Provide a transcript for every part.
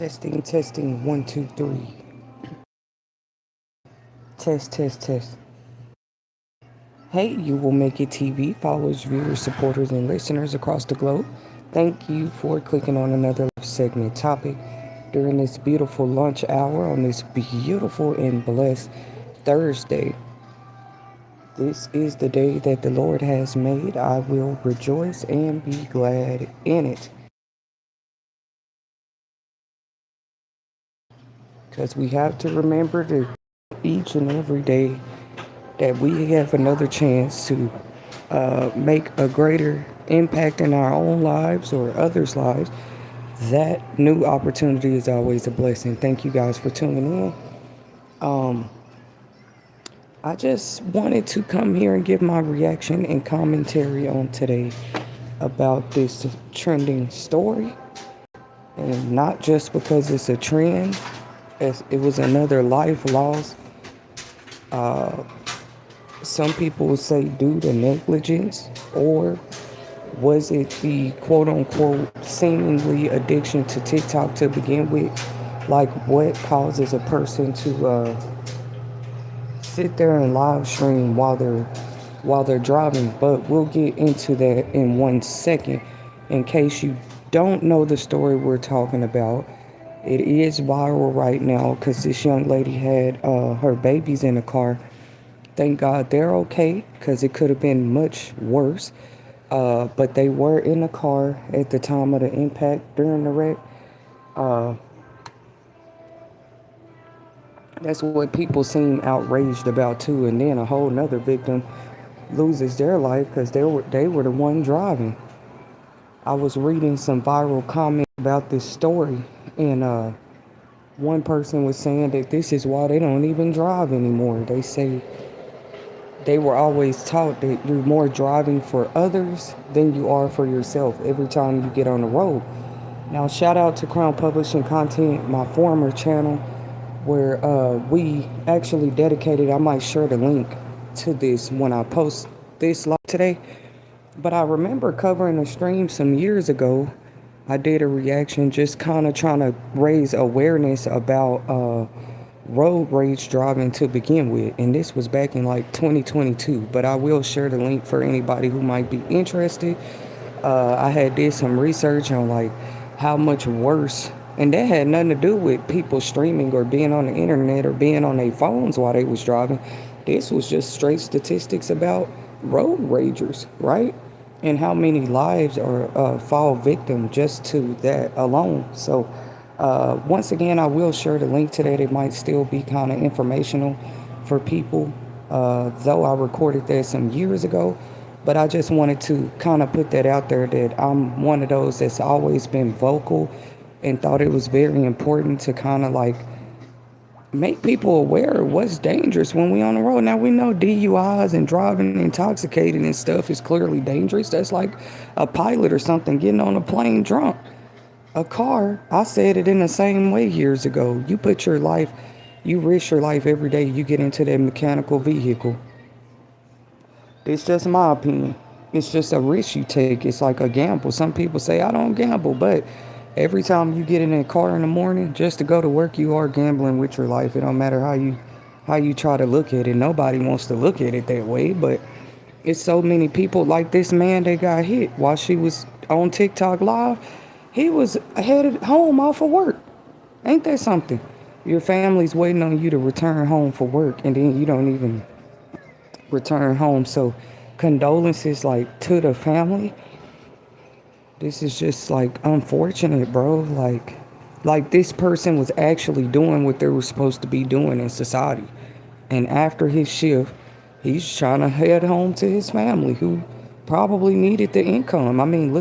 Testing, testing, one, two, three. Test, test, test. Hey, you will make it TV followers, viewers, supporters, and listeners across the globe. Thank you for clicking on another segment topic during this beautiful lunch hour on this beautiful and blessed Thursday. This is the day that the Lord has made. I will rejoice and be glad in it. Because we have to remember that each and every day that we have another chance to make a greater impact in our own lives or others' lives, that new opportunity is always a blessing. Thank you guys for tuning in. I just wanted to come here and give my reaction and commentary on today about this trending story. And not just because it's a trend, as it was another life lost. Some people would say due to negligence, or was it the quote unquote seemingly addiction to TikTok to begin with? Like, what causes a person to sit there and live stream while they're driving? But we'll get into that in 1 second. In case you don't know the story we're talking about, it is viral right now because this young lady had her babies in the car. Thank God they're okay, because it could have been much worse. But they were in the car at the time of the impact during the wreck. That's what people seem outraged about too. And then a whole nother victim loses their life because they were the one driving. I was reading some viral comments about this story, and one person was saying that this is why they don't even drive anymore. They say they were always taught that you're more driving for others than you are for yourself every time you get on the road. Now, shout out to Crown Publishing Content, my former channel, where we actually dedicated, I might share the link to this when I post this live today. But I remember covering a stream some years ago. I did a reaction just kind of trying to raise awareness about road rage driving to begin with. And this was back in like 2022. But I will share the link for anybody who might be interested. I had did some research on like how much worse, and that had nothing to do with people streaming or being on the internet or being on their phones while they was driving. This was just straight statistics about road ragers, right? And how many lives are fall victim just to that alone. So once again, I will share the link to that. It might still be kind of informational for people, though I recorded that some years ago. But I just wanted to kind of put that out there, that I'm one of those that's always been vocal and thought it was very important to kind of like make people aware of what's dangerous when we on the road. Now, we know DUIs and driving intoxicated and stuff is clearly dangerous. That's like a pilot or something getting on a plane drunk. A car, I said it in the same way years ago. You risk your life every day you get into that mechanical vehicle. It's just my opinion. It's just a risk you take. It's like a gamble. Some people say, I don't gamble, but every time you get in a car in the morning just to go to work, you are gambling with your life. It don't matter how you try to look at it. Nobody wants to look at it that way, but it's so many people like this man that got hit while she was on TikTok live. He was headed home off of work. Ain't that something? Your family's waiting on you to return home for work, and then you don't even return home. So condolences like to the family. This is just like unfortunate, bro. Like this person was actually doing what they were supposed to be doing in society. And after his shift, he's trying to head home to his family who probably needed the income. I mean,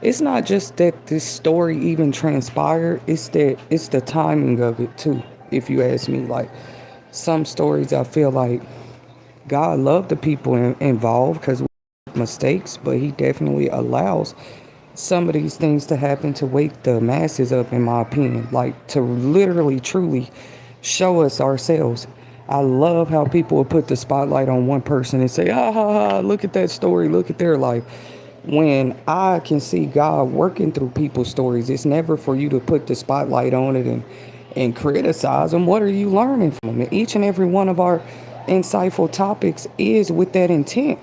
it's not just that this story even transpired, it's the timing of it too, if you ask me. Like, some stories I feel like God loved the people involved because we make mistakes, but he definitely allows some of these things to happen to wake the masses up, in my opinion, like to literally, truly show us ourselves. I love how people will put the spotlight on one person and say, ah, ha, ha, look at that story, look at their life. when I can see God working through people's stories. It's never for you to put the spotlight on it and criticize them. What are you learning from them? And each and every one of our insightful topics is with that intent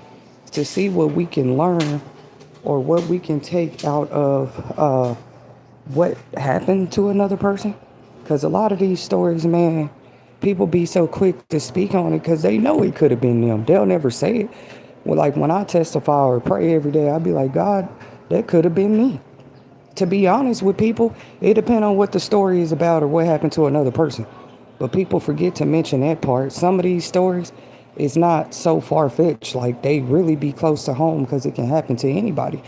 to see what we can learn or what we can take out of what happened to another person. Because a lot of these stories, man, people be so quick to speak on it because they know it could have been them. They'll never say it. Well, like when I testify or pray every day, I'll be like, God, that could have been me. To be honest with people, it depends on what the story is about or what happened to another person. But people forget to mention that part. Some of these stories is not so far-fetched. Like they really be close to home because it can happen to anybody.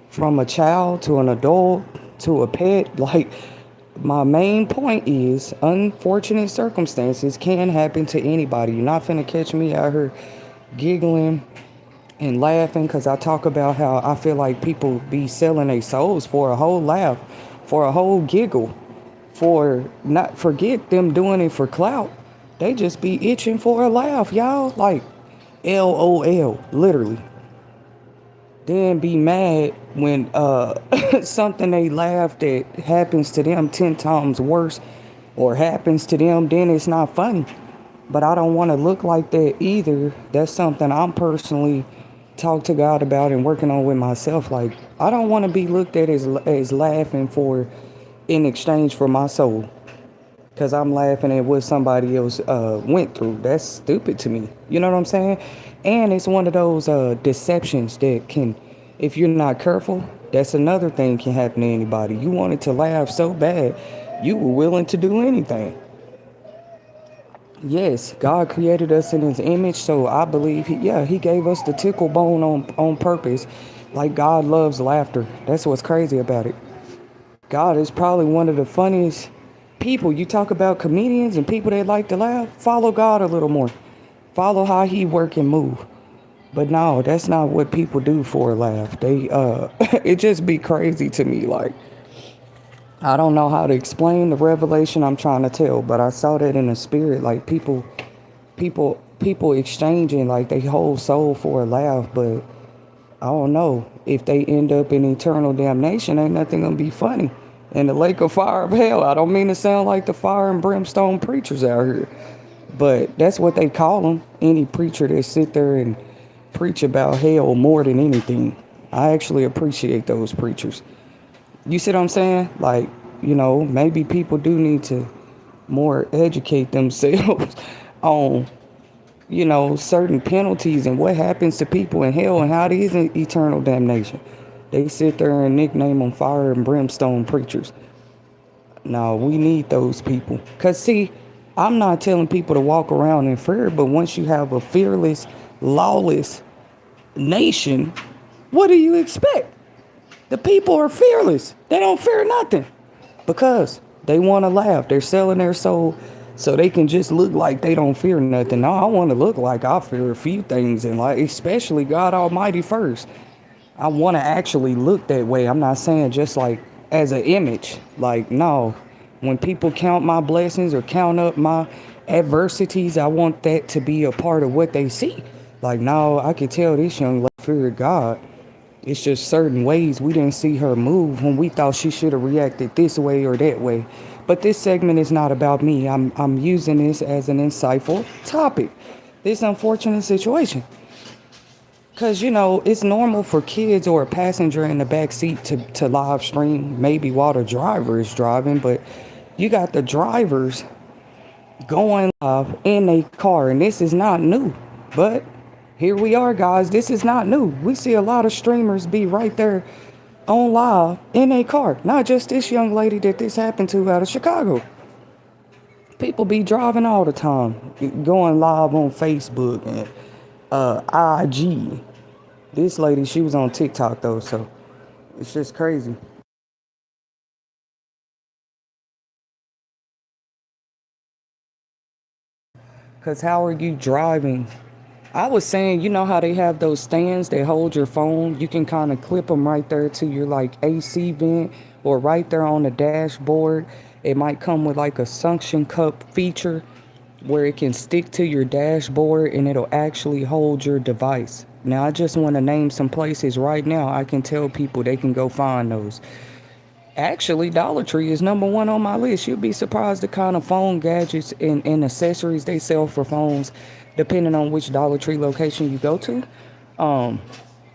From a child to an adult to a pet. Like my main point is unfortunate circumstances can happen to anybody. You're not finna catch me out here giggling and laughing because I talk about how I feel like people be selling their souls for a whole laugh, for a whole giggle, for not forget them doing it for clout. They just be itching for a laugh, y'all. Like LOL, literally. Then be mad when something they laughed at happens to them 10 times worse or happens to them, then it's not funny. But I don't want to look like that either. That's something I'm personally talk to God about and working on with myself. Like I don't want to be looked at as laughing for in exchange for my soul. Because I'm laughing at what somebody else went through. That's stupid to me. You know what I'm saying? And it's one of those deceptions that can, if you're not careful, that's another thing can happen to anybody. You wanted to laugh so bad, you were willing to do anything. Yes, God created us in his image, so I believe he gave us the tickle bone on purpose. Like God loves laughter. That's what's crazy about it. God is probably one of the funniest people. You talk about comedians and people that like to laugh, follow God a little more. Follow how he work and move. But no, that's not what people do for a laugh. They it just be crazy to me. Like I don't know how to explain the revelation I'm trying to tell, but I saw that in the spirit. Like people exchanging like their whole soul for a laugh, but I don't know. If they end up in eternal damnation, ain't nothing gonna be funny. In the lake of fire of hell. I don't mean to sound like the fire and brimstone preachers out here, but that's what they call them. Any preacher that sit there and preach about hell more than anything. I actually appreciate those preachers. You see what I'm saying? Like, maybe people do need to more educate themselves on certain penalties and what happens to people in hell and how it is in eternal damnation. They sit there and nickname them fire and brimstone preachers. No, we need those people. Because, see, I'm not telling people to walk around in fear, but once you have a fearless, lawless nation, what do you expect? The people are fearless. They don't fear nothing because they want to laugh. They're selling their soul so they can just look like they don't fear nothing. No, I want to look like I fear a few things in life, especially God Almighty first. I want to actually look that way. I'm not saying just like as an image. Like, no, when people count my blessings or count up my adversities, I want that to be a part of what they see. Like, no, I could tell this young lady feared God. It's just certain ways we didn't see her move when we thought she should have reacted this way or that way. But this segment is not about me. I'm using this as an insightful topic. This unfortunate situation. Because, it's normal for kids or a passenger in the back seat to live stream, maybe while the driver is driving. But you got the drivers going live in a car, and this is not new. But here we are, guys. This is not new. We see a lot of streamers be right there on live in a car. Not just this young lady that this happened to out of Chicago. People be driving all the time, going live on Facebook and IG. This lady, she was on TikTok though, so it's just crazy. Cause how are you driving? I was saying, you know how they have those stands that hold your phone? You can kind of clip them right there to your like AC vent or right there on the dashboard. It might come with like a suction cup feature where it can stick to your dashboard and it'll actually hold your device. Now, I just want to name some places right now. I can tell people they can go find those. Actually, Dollar Tree is number one on my list. You'd be surprised the kind of phone gadgets and accessories they sell for phones, depending on which Dollar Tree location you go to. Um,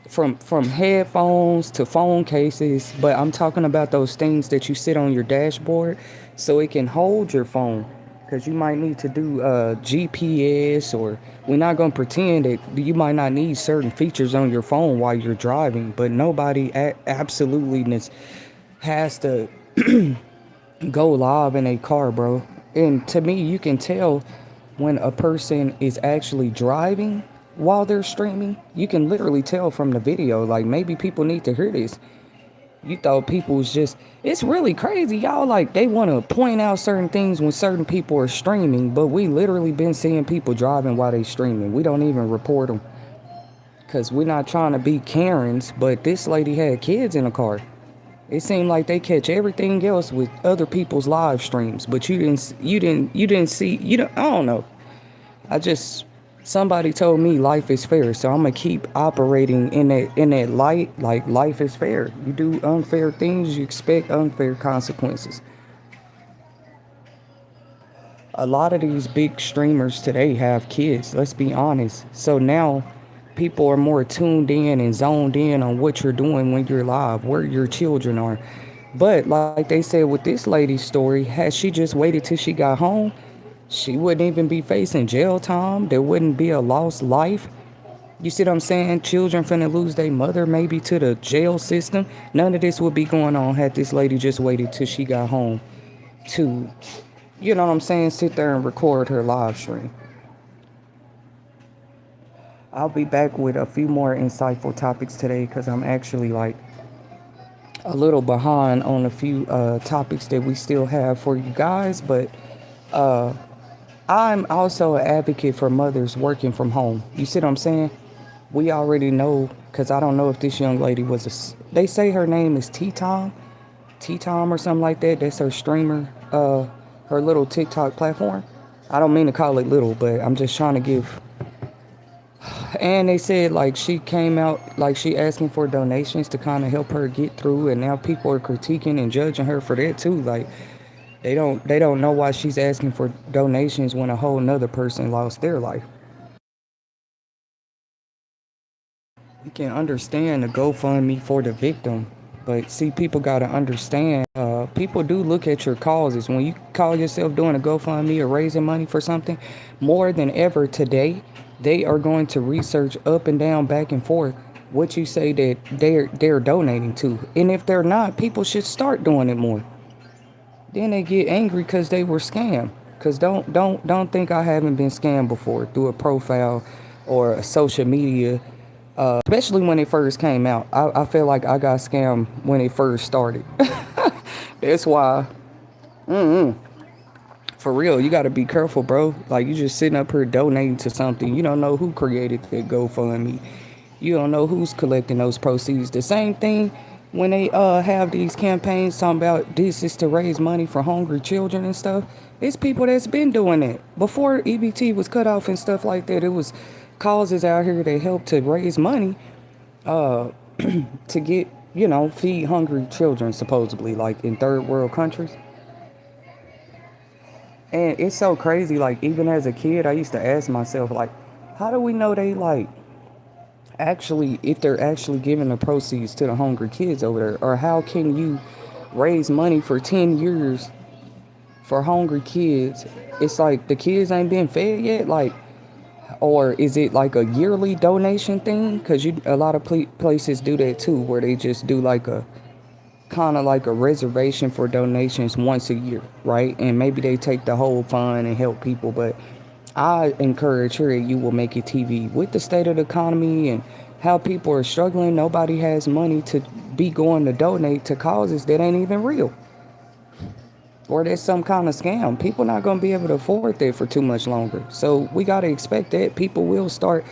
from headphones to phone cases, but I'm talking about those things that you sit on your dashboard so it can hold your phone, because you might need to do GPS, or we're not going to pretend that you might not need certain features on your phone while you're driving, but nobody absolutely has to go live in a car, bro. And to me, you can tell when a person is actually driving while they're streaming. You can literally tell from the video. Like, maybe people need to hear this. You thought people was just, it's really crazy, y'all. Like, they want to point out certain things when certain people are streaming, but we literally been seeing people driving while they streaming. We don't even report them because we're not trying to be Karens, but this lady had kids in the car. It seemed like they catch everything else with other people's live streams, but you didn't see, I don't know. I just, somebody told me life is fair, so I'm gonna keep operating in that light. Like, life is fair. You do unfair things, you expect unfair consequences. A lot of these big streamers today have kids, let's be honest. So now people are more tuned in and zoned in on what you're doing when you're live, where your children are. But like they said with this lady's story, had she just waited till she got home, she wouldn't even be facing jail time. There wouldn't be a lost life. You see what I'm saying? Children finna lose their mother maybe to the jail system. None of this would be going on had this lady just waited till she got home to, you know what I'm saying, sit there and record her live stream. I'll be back with a few more insightful topics today because I'm actually like a little behind on a few topics that we still have for you guys. But I'm also an advocate for mothers working from home. You see what I'm saying? We already know, because I don't know if this young lady they say her name is T-Tom or something like that. That's her streamer, her little TikTok platform. I don't mean to call it little, but I'm just trying to give. And they said, like, she came out, like, she asking for donations to kind of help her get through, and now people are critiquing and judging her for that too. Like, they don't know why she's asking for donations when a whole nother person lost their life. You can understand the GoFundMe for the victim, but see, people got to understand, people do look at your causes. When you call yourself doing a GoFundMe or raising money for something, more than ever today, they are going to research up and down, back and forth, what you say that they're donating to. And if they're not, people should start doing it more. Then they get angry because they were scammed. Because don't think I haven't been scammed before through a profile or a social media. Especially when it first came out. I feel like I got scammed when it first started. That's why. For real, you got to be careful, bro. Like, you just sitting up here donating to something. You don't know who created that GoFundMe. You don't know who's collecting those proceeds. The same thing when they have these campaigns talking about this is to raise money for hungry children and stuff. It's people that's been doing it. Before EBT was cut off and stuff like that, it was causes out here that help to raise money to get, feed hungry children, supposedly, like in third world countries. And it's so crazy, like, even as a kid, I used to ask myself, like, how do we know they, like, actually, if they're actually giving the proceeds to the hungry kids over there? Or how can you raise money for 10 years for hungry kids? It's like the kids ain't been fed yet, like, or is it like a yearly donation thing? Because a lot of places do that too, where they just do like a kind of like a reservation for donations once a year, right? And maybe they take the whole fund and help people. But I encourage here at You Will Make It TV, with the state of the economy and how people are struggling, nobody has money to be going to donate to causes that ain't even real, or there's some kind of scam. People not going to be able to afford that for too much longer. So we got to expect that people will start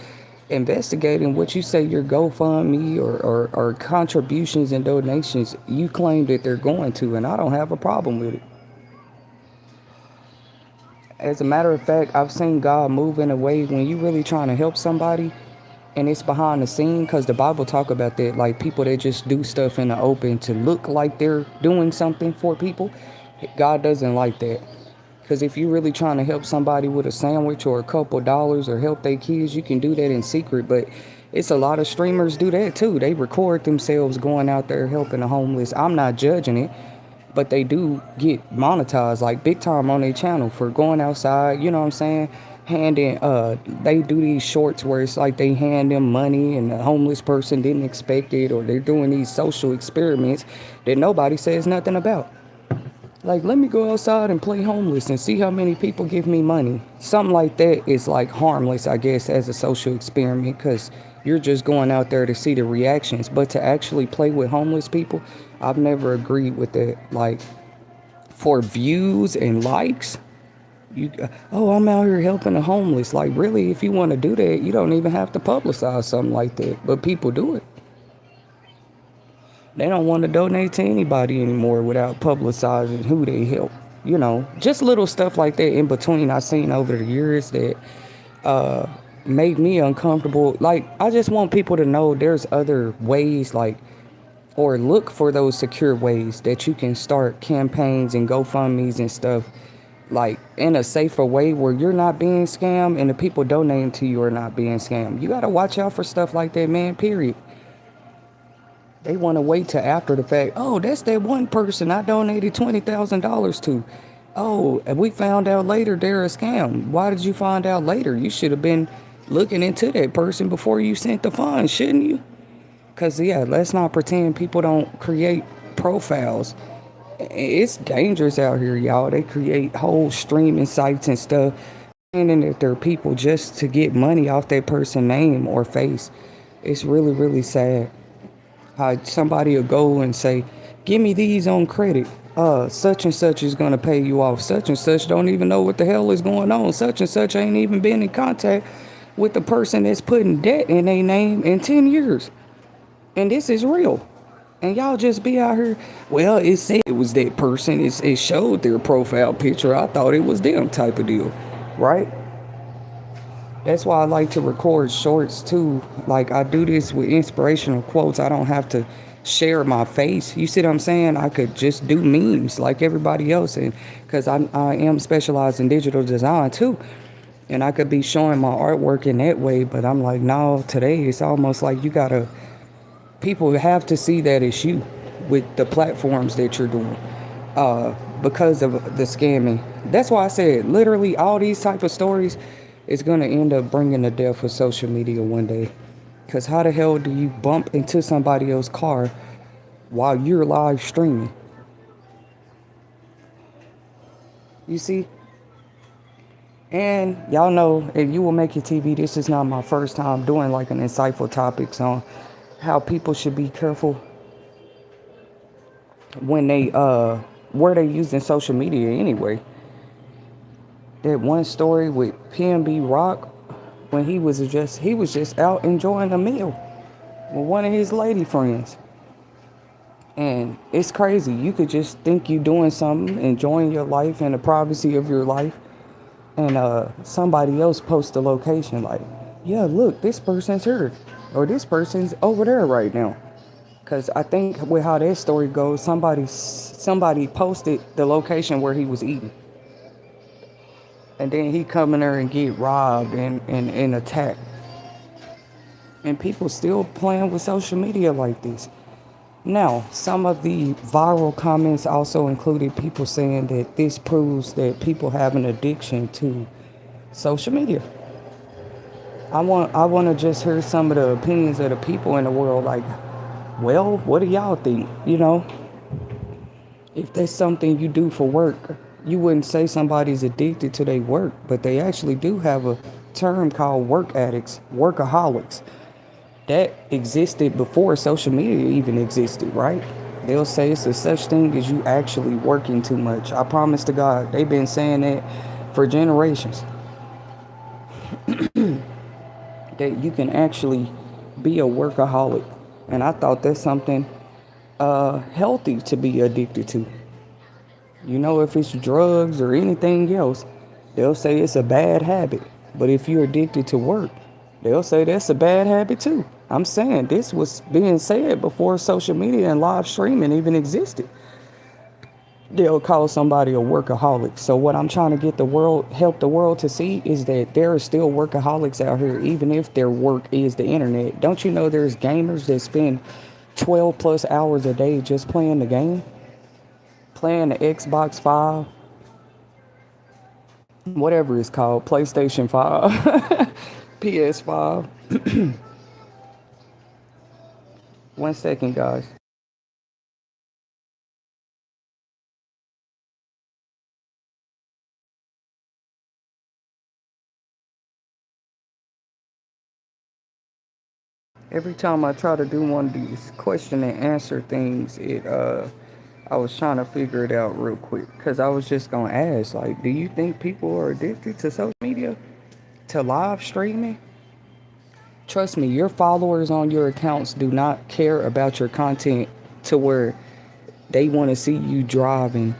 investigating what you say your GoFundMe or contributions and donations you claim that they're going to, and I don't have a problem with it. As a matter of fact, I've seen God move in a way when you really trying to help somebody, and it's behind the scene, because the Bible talk about that, like people that just do stuff in the open to look like they're doing something for people. God doesn't like that. Because if you're really trying to help somebody with a sandwich or a couple dollars or help their kids, you can do that in secret. But it's a lot of streamers do that too. They record themselves going out there helping the homeless. I'm not judging it, but they do get monetized like big time on their channel for going outside, you know what I'm saying? Handing, they do these shorts where it's like they hand them money and the homeless person didn't expect it, or they're doing these social experiments that nobody says nothing about. Like, let me go outside and play homeless and see how many people give me money. Something like that is like harmless, I guess, as a social experiment, because you're just going out there to see the reactions. But to actually play with homeless people, I've never agreed with that. Like, for views and likes, oh, I'm out here helping the homeless. Like, really, if you want to do that, you don't even have to publicize something like that. But people do it. They don't want to donate to anybody anymore without publicizing who they help. You know, just little stuff like that in between I've seen over the years that made me uncomfortable. Like, I just want people to know there's other ways, like, or look for those secure ways that you can start campaigns and GoFundMes and stuff, like, in a safer way where you're not being scammed and the people donating to you are not being scammed. You got to watch out for stuff like that, man, period. They want to wait till after the fact. Oh, that's that one person I donated $20,000 to. Oh, and we found out later they're a scam. Why did you find out later? You should have been looking into that person before you sent the funds, shouldn't you? Because, yeah, let's not pretend people don't create profiles. It's dangerous out here, y'all. They create whole streaming sites and stuff, saying that they're people just to get money off that person's name or face. It's really, really sad. How somebody will go and say, give me these on credit. Such and such is going to pay you off. Such and such don't even know what the hell is going on. Such and such ain't even been in contact with the person that's putting debt in their name in 10 years. And this is real. And y'all just be out here, well, it said it was that person. It showed their profile picture. I thought it was them type of deal. Right? That's why I like to record shorts too. Like, I do this with inspirational quotes. I don't have to share my face. You see what I'm saying? I could just do memes like everybody else. And because I am specialized in digital design too. And I could be showing my artwork in that way. But I'm like, no, today it's almost like people have to see that it's you with the platforms that you're doing. Because of the scamming. That's why I said literally all these type of stories is going to end up bringing the death of social media one day. Because how the hell do you bump into somebody else's car while you're live streaming? You see? And y'all know, if you will make your TV, this is not my first time doing like an insightful topics on how people should be careful when they where they using social media anyway. That one story with PNB Rock when he was just out enjoying a meal with one of his lady friends. And it's crazy. You could just think you doing something, enjoying your life in the privacy of your life, and somebody else posts the location like, yeah, look, this person's here, or this person's over there right now. Because I think with how that story goes, somebody posted the location where he was eating. And then he come in there and get robbed and attacked. And people still playing with social media like this. Now, some of the viral comments also included people saying that this proves that people have an addiction to social media. I want to just hear some of the opinions of the people in the world, like, well, what do y'all think? You know, if there's something you do for work, you wouldn't say somebody's addicted to their work, but they actually do have a term called work addicts, workaholics. That existed before social media even existed, right? They'll say it's a such thing as you actually working too much. I promise to God, they've been saying that for generations. That you can actually be a workaholic. And I thought that's something healthy to be addicted to. You know, if it's drugs or anything else, they'll say it's a bad habit. But if you're addicted to work, They'll say that's a bad habit too. I'm saying this was being said before social media and live streaming even existed. They'll call somebody a workaholic. So what I'm trying to get the world, help the world to see is that there are still workaholics out here, even if their work is the internet. Don't you know there's gamers that spend 12 plus hours a day just playing the game? Playing the Xbox 5, whatever it's called, PlayStation 5, PS5. 1 second, guys. Every time I try to do one of these question and answer things, I was trying to figure it out real quick because I was just gonna ask, like, do you think people are addicted to social media, to live streaming? Trust me, your followers on your accounts do not care about your content to where they want to see you driving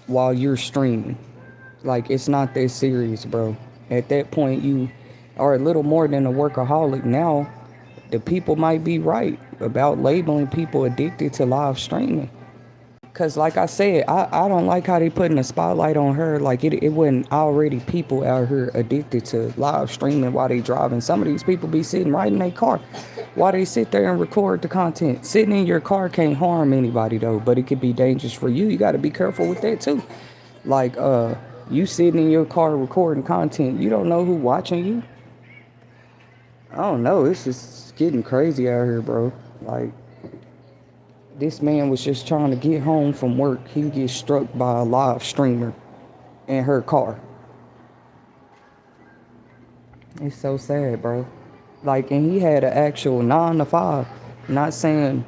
while you're streaming. Like, it's not that serious, bro. At that point, you are a little more than a workaholic. Now, the people might be right about labeling people addicted to live streaming. Because, like I said, I don't like how they putting a spotlight on her. Like, it wasn't already people out here addicted to live streaming while they driving. Some of these people be sitting right in their car while they sit there and record the content. Sitting in your car can't harm anybody, though, but it could be dangerous for you. You got to be careful with that, too. Like, you sitting in your car recording content, you don't know who watching you. I don't know. It's just getting crazy out here, bro. Like, this man was just trying to get home from work. He gets struck by a live streamer in her car. It's so sad, bro. Like, and he had an actual 9 to 5. Not saying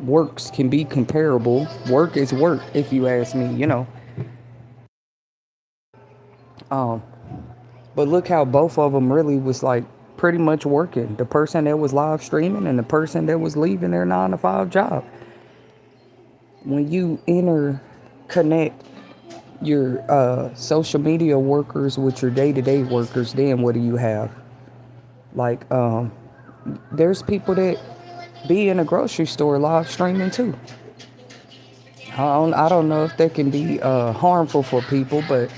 works can be comparable. Work is work, if you ask me, you know. Um, but look how both of them really was like pretty much working. The person that was live streaming and the person that was leaving their 9 to 5 job. When you interconnect your social media workers with your day-to-day workers, then what do you have? Like, there's people that be in a grocery store live streaming too. I don't know if that can be harmful for people, but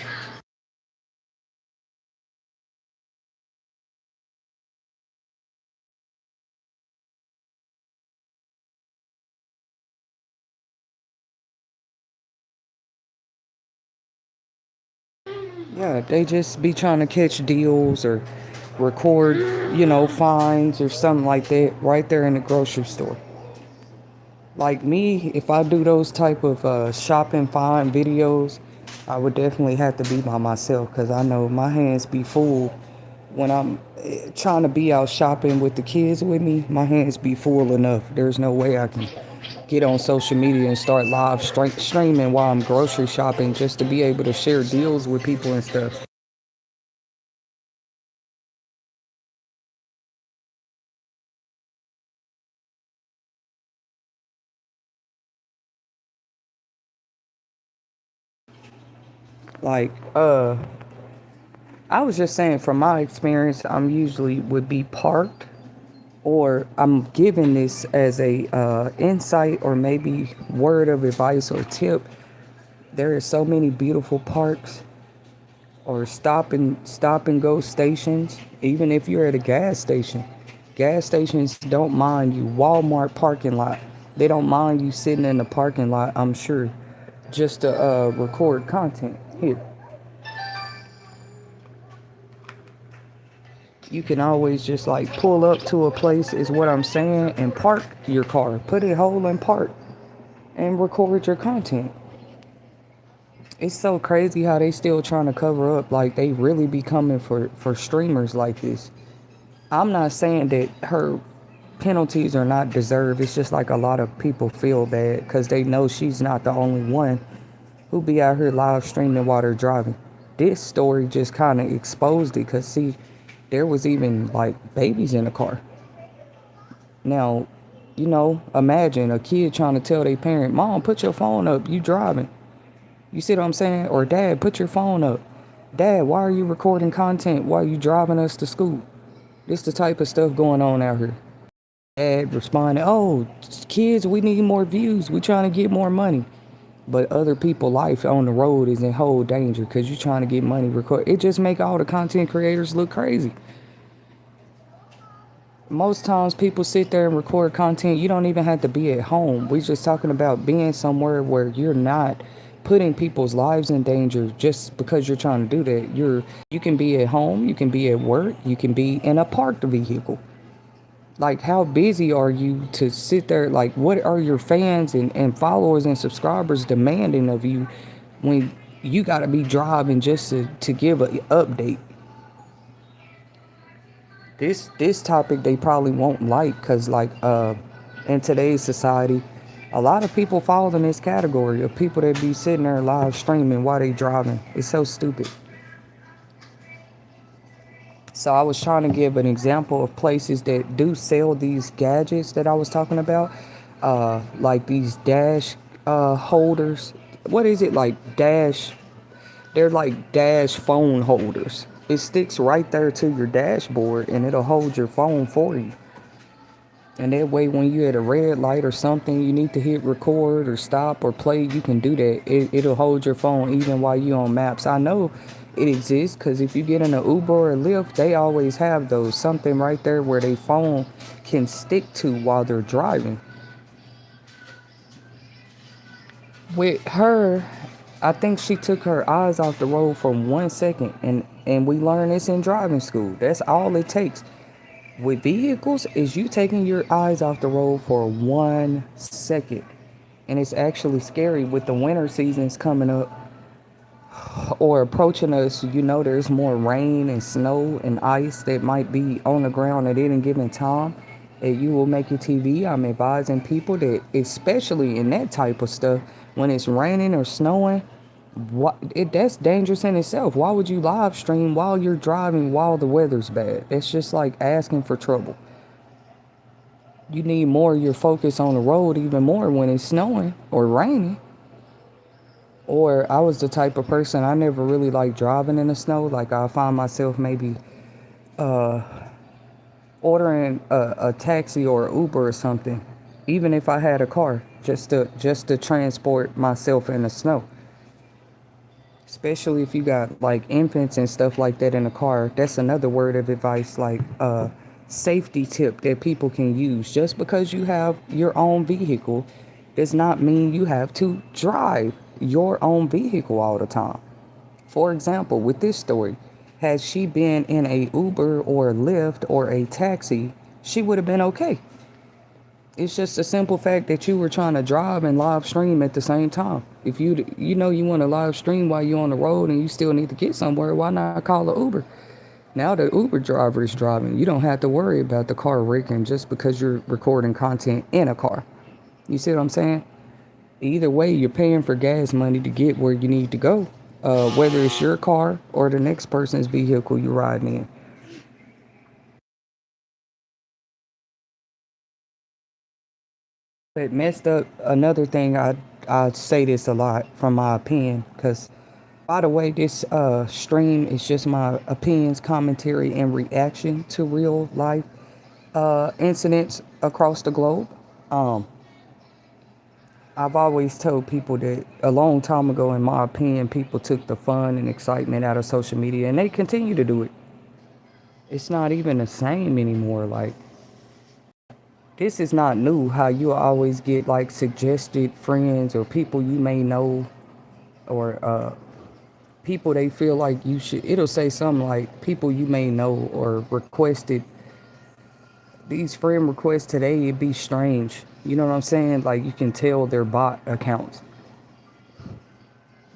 yeah, they just be trying to catch deals or record, fines or something like that right there in the grocery store. Like me, if I do those type of shopping fine videos, I would definitely have to be by myself because I know my hands be full when I'm trying to be out shopping with the kids with me. My hands be full enough. There's no way I can get on social media and start live streaming while I'm grocery shopping just to be able to share deals with people and stuff. Like, I was just saying from my experience, I'm usually would be parked or I'm giving this as a insight or maybe word of advice or tip. There are so many beautiful parks or stop and go stations. Even if you're at a gas stations don't mind you. Walmart parking lot, they don't mind you sitting in the parking lot, I'm sure, just to record content. Here, you can always just like pull up to a place is what I'm saying and park your car, put it whole and park and record your content. It's so crazy how they still trying to cover up, like they really be coming for streamers like this. I'm not saying that her penalties are not deserved. It's just like a lot of people feel bad because they know she's not the only one who be out here live streaming while they're driving. This story just kind of exposed it because see, there was even like babies in the car. Now, imagine a kid trying to tell their parent, "Mom, put your phone up, you driving." You see what I'm saying? Or "Dad, put your phone up. Dad, why are you recording content while you driving us to school?" This the type of stuff going on out here. Dad responding, "Oh, kids, we need more views. We trying to get more money." But other people' life on the road is in whole danger because you're trying to get money record. It just make all the content creators look crazy. Most times people sit there and record content. You don't even have to be at home. We're just talking about being somewhere where you're not putting people's lives in danger just because you're trying to do that. You can be at home, you can be at work, you can be in a parked vehicle. Like, how busy are you to sit there? Like, what are your fans and followers and subscribers demanding of you when you got to be driving just to give an update? This topic they probably won't like because, like, in today's society, a lot of people fall in this category of people that be sitting there live streaming while they driving. It's so stupid. So I was trying to give an example of places that do sell these gadgets that I was talking about, like these dash holders. What is it, like dash? They're like dash phone holders. It sticks right there to your dashboard and it'll hold your phone for you. And that way, when you're at a red light or something, you need to hit record or stop or play, you can do that. It'll hold your phone even while you're on maps. I know it exists because if you get in an Uber or a Lyft, they always have those. Something right there where their phone can stick to while they're driving. With her, I think she took her eyes off the road for 1 second. And we learn this in driving school. That's all it takes. With vehicles is you taking your eyes off the road for 1 second. And it's actually scary with the winter seasons coming up or approaching us. You know, there's more rain and snow and ice that might be on the ground at any given time. And you will make your TV. I'm advising people that, especially in that type of stuff, when it's raining or snowing, that's dangerous in itself. Why would you live stream while you're driving while the weather's bad? It's just like asking for trouble. You need more of your focus on the road, even more when it's snowing or raining. Or I was the type of person, I never really liked driving in the snow. Like, I find myself maybe ordering a taxi or Uber or something, even if I had a car, just to transport myself in the snow. Especially if you got like infants and stuff like that in the car. That's another word of advice, like safety tip that people can use. Just because you have your own vehicle does not mean you have to drive your own vehicle all the time. For example, with this story, had she been in a Uber or a Lyft or a taxi, she would have been okay. It's just a simple fact that you were trying to drive and live stream at the same time. If you want to live stream while you're on the road and you still need to get somewhere, why not call an Uber? Now the Uber driver is driving. You don't have to worry about the car wrecking just because you're recording content in a car. You see what I'm saying? Either way, you're paying for gas money to get where you need to go, whether it's your car or the next person's vehicle you're riding in. It messed up another thing. I say this a lot from my opinion, because by the way, this stream is just my opinions, commentary, and reaction to real life incidents across the globe. Um, I've always told people that a long time ago, in my opinion, people took the fun and excitement out of social media, and they continue to do it. It's not even the same anymore. Like, this is not new, how you always get like suggested friends or people you may know, or people they feel like you should. It'll say something like people you may know or requested. These friend requests today, it'd be strange. You know what I'm saying? Like, you can tell they're bot accounts.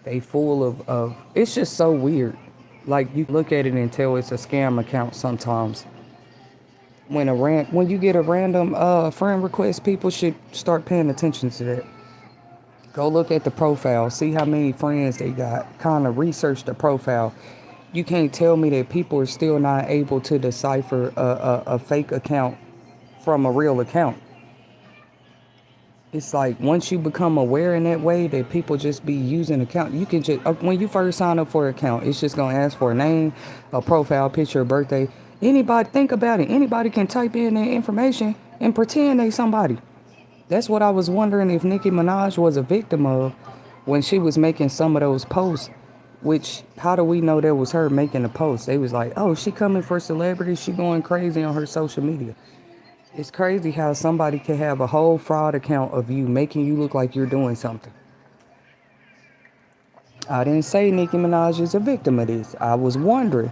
They full of it's just so weird. Like, you look at it and tell it's a scam account sometimes. When you get a random friend request, people should start paying attention to that. Go look at the profile, see how many friends they got. Kind of research the profile. You can't tell me that people are still not able to decipher a fake account from a real account. It's like, once you become aware in that way that people just be using account, you can just when you first sign up for an account, it's just gonna ask for a name, a profile picture, a birthday. Anybody, think about it. Anybody can type in their information and pretend they somebody. That's what I was wondering if Nicki Minaj was a victim of when she was making some of those posts. Which, how do we know that was her making the post? They was like, oh, she coming for celebrity. She going crazy on her social media. It's crazy how somebody can have a whole fraud account of you making you look like you're doing something. I didn't say Nicki Minaj is a victim of this. I was wondering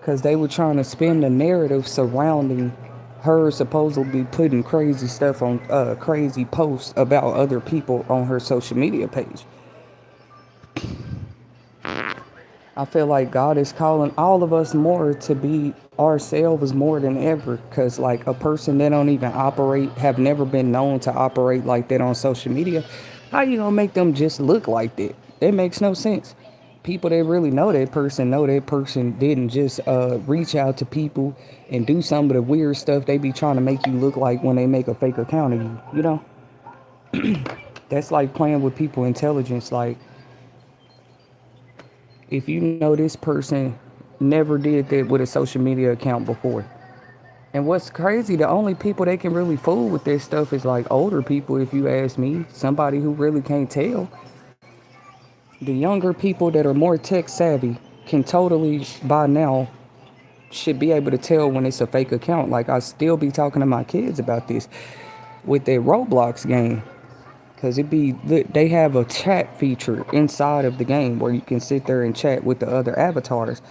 because they were trying to spin the narrative surrounding her supposedly putting crazy stuff on crazy posts about other people on her social media page. I feel like God is calling all of us more to be ourselves more than ever, because like a person that don't even operate, have never been known to operate like that on social media, how you gonna make them just look like that? That makes no sense. People that really know that person didn't just reach out to people and do some of the weird stuff they be trying to make you look like when they make a fake account of you, you know? That's like playing with people intelligence. Like, if you know this person never did that with a social media account before. And what's crazy, the only people they can really fool with this stuff is like older people, if you ask me. Somebody who really can't tell. The younger people that are more tech savvy can totally, by now, should be able to tell when it's a fake account. Like, I still be talking to my kids about this with their Roblox game. Because they have a chat feature inside of the game where you can sit there and chat with the other avatars.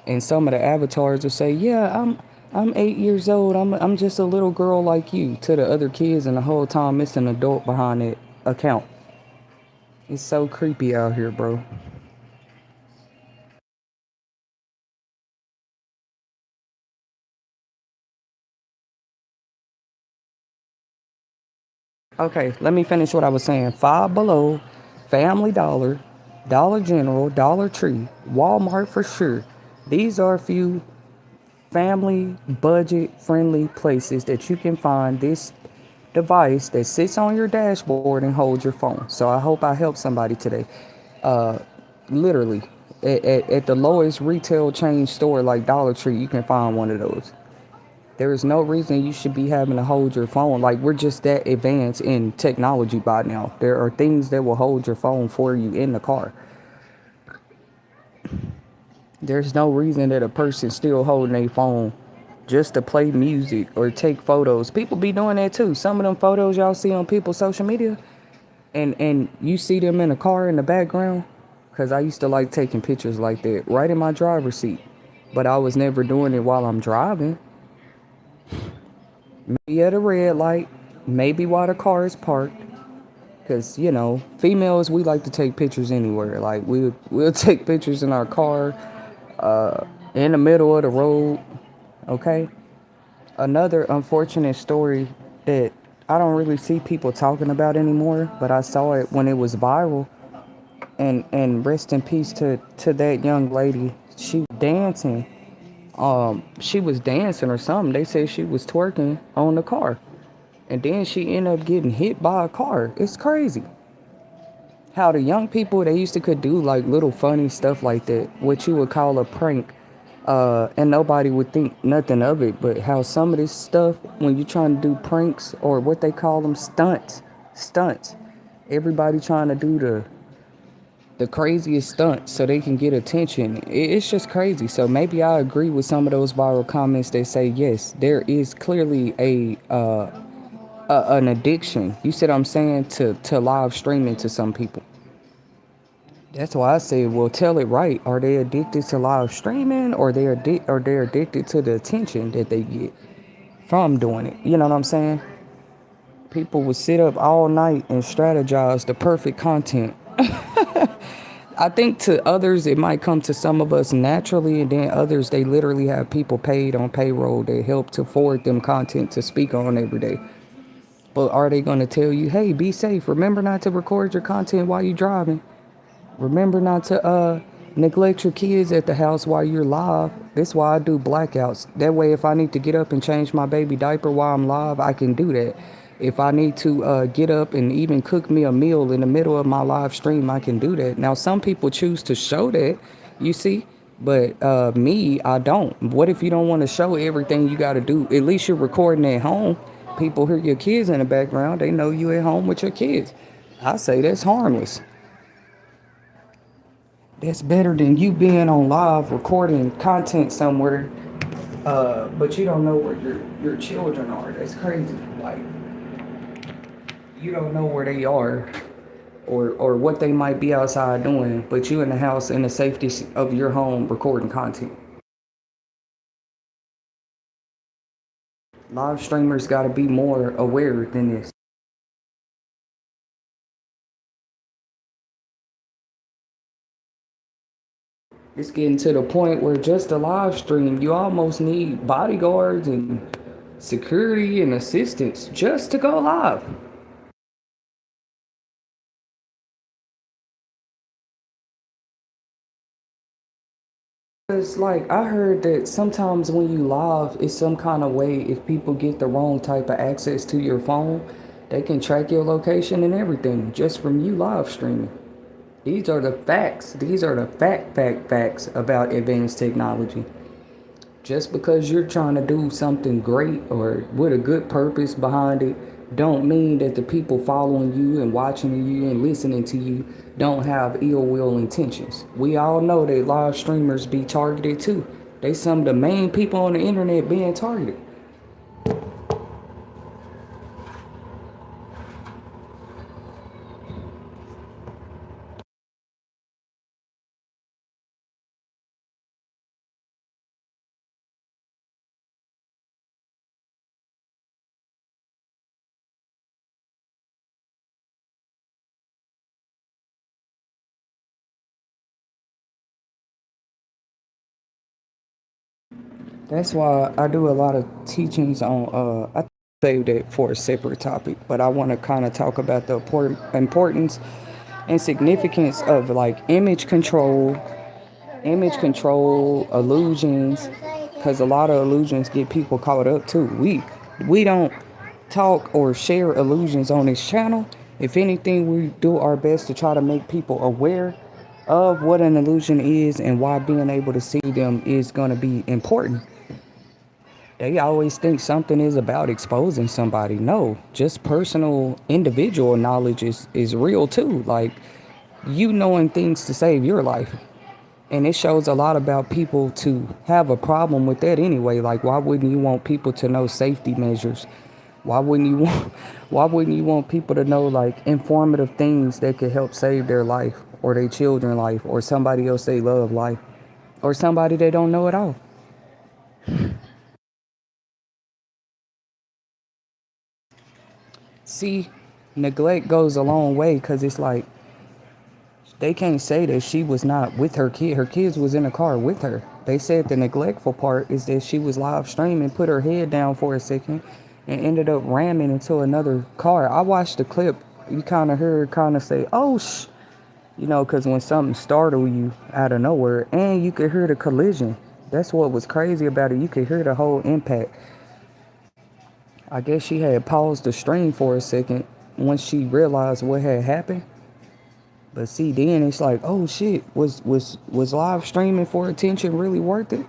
And some of the avatars will say, yeah, I'm 8 years old. I'm just a little girl like you, to the other kids, and the whole time it's an adult behind that account. It's so creepy out here, bro. Okay, let me finish what I was saying. Five Below, Family Dollar, Dollar General, Dollar Tree, Walmart for sure. These are a few family budget friendly places that you can find this device that sits on your dashboard and holds your phone. So I hope I helped somebody today. Uh, Literally, at the lowest retail chain store like Dollar Tree, you can find one of those. There is no reason you should be having to hold your phone. Like, we're just that advanced in technology by now. There are things that will hold your phone for you in the car. There's no reason that a person still holding a phone just to play music or take photos. People be doing that too. Some of them photos y'all see on people's social media, and you see them in a car in the background. Because I used to like taking pictures like that right in my driver's seat. But I was never doing it while I'm driving. Maybe at a red light, maybe while the car is parked. Because, you know, females, we like to take pictures anywhere. Like, we'll take pictures in our car, in the middle of the road, okay? Another unfortunate story that I don't really see people talking about anymore, but I saw it when it was viral. And rest in peace to that young lady. She was dancing. She was dancing or something. They said she was twerking on the car. And then she ended up getting hit by a car. It's crazy. How the young people, they used to could do like little funny stuff like that, what you would call a prank, and nobody would think nothing of it. But how some of this stuff, when you're trying to do pranks or what they call them, stunts, everybody trying to do the craziest stunts so they can get attention. It's just crazy. So maybe I agree with some of those viral comments that say yes, there is clearly an addiction. You see what I'm saying, to live streaming to some people. That's why I say, well, tell it right. Are they addicted to live streaming, or they're addicted to the attention that they get from doing it? You know what I'm saying? People would sit up all night and strategize the perfect content. I think to others, it might come to some of us naturally, and then others, they literally have people paid on payroll that help to forward them content to speak on every day. But are they going to tell you, hey, be safe. Remember not to record your content while you're driving. Remember not to neglect your kids at the house while you're live. That's why I do blackouts. That way, if I need to get up and change my baby diaper while I'm live, I can do that. If I need to get up and even cook me a meal in the middle of my live stream, I can do that. Now, some people choose to show that, you see, But me, I don't. What if you don't want to show everything you got to do? At least you're recording at home. People hear your kids in the background. They know you at home with your kids. I say that's harmless. That's better than you being on live recording content somewhere, but you don't know where your children are. That's crazy. Like, you don't know where they are, or what they might be outside doing, but you in the house in the safety of your home recording content. Live streamers got to be more aware than this. It's getting to the point where just a live stream, you almost need bodyguards and security and assistance just to go live. It's like I heard that sometimes when you live, it's some kind of way if people get the wrong type of access to your phone, they can track your location and everything just from you live streaming. These are the facts. These are the facts about advanced technology. Just because you're trying to do something great or with a good purpose behind it, don't mean that the people following you and watching you and listening to you don't have ill will intentions. We all know that live streamers be targeted too. They some of the main people on the internet being targeted. That's why I do a lot of teachings on. I saved it for a separate topic, but I want to kind of talk about the importance and significance of like image control, illusions, because a lot of illusions get people caught up too. We don't talk or share illusions on this channel. If anything, we do our best to try to make people aware of what an illusion is and why being able to see them is going to be important. They always think something is about exposing somebody. No, just personal individual knowledge is real too. Like you knowing things to save your life. And it shows a lot about people to have a problem with that anyway. Like why wouldn't you want people to know safety measures? Why wouldn't you want why wouldn't you want people to know like informative things that could help save their life or their children's life or somebody else they love life or somebody they don't know at all? See, neglect goes a long way because it's like they can't say that she was not with her kid. Her kids was in the car with her. They said the neglectful part is that she was live streaming, put her head down for a second, and ended up ramming into another car. I watched the clip. You kind of heard her kind of say, "Oh, because when something startled you out of nowhere, and you could hear the collision. That's what was crazy about it. You could hear the whole impact. I guess she had paused the stream for a second once she realized what had happened. But see, then it's like, oh shit, was live streaming for attention really worth it?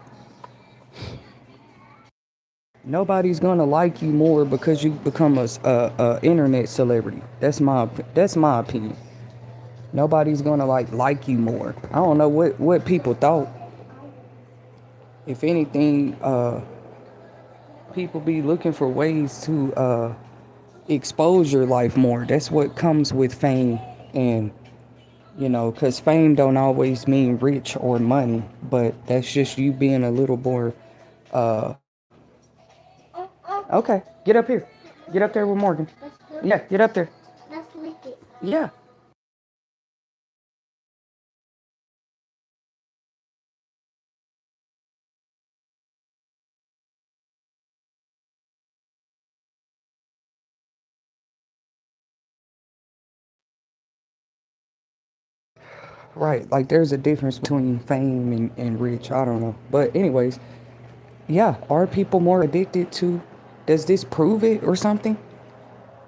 Nobody's gonna like you more because you become a internet celebrity. That's my opinion. Nobody's gonna like you more. I don't know what people thought. If anything, people be looking for ways to expose your life more. That's what comes with fame, and because fame don't always mean rich or money, but that's just you being a little more. Uh, okay, get up here. Get up there with Morgan. Yeah, get up there. Yeah. Right, like there's a difference between fame and rich. I don't know. But anyways, yeah, are people more addicted to, does this prove it or something?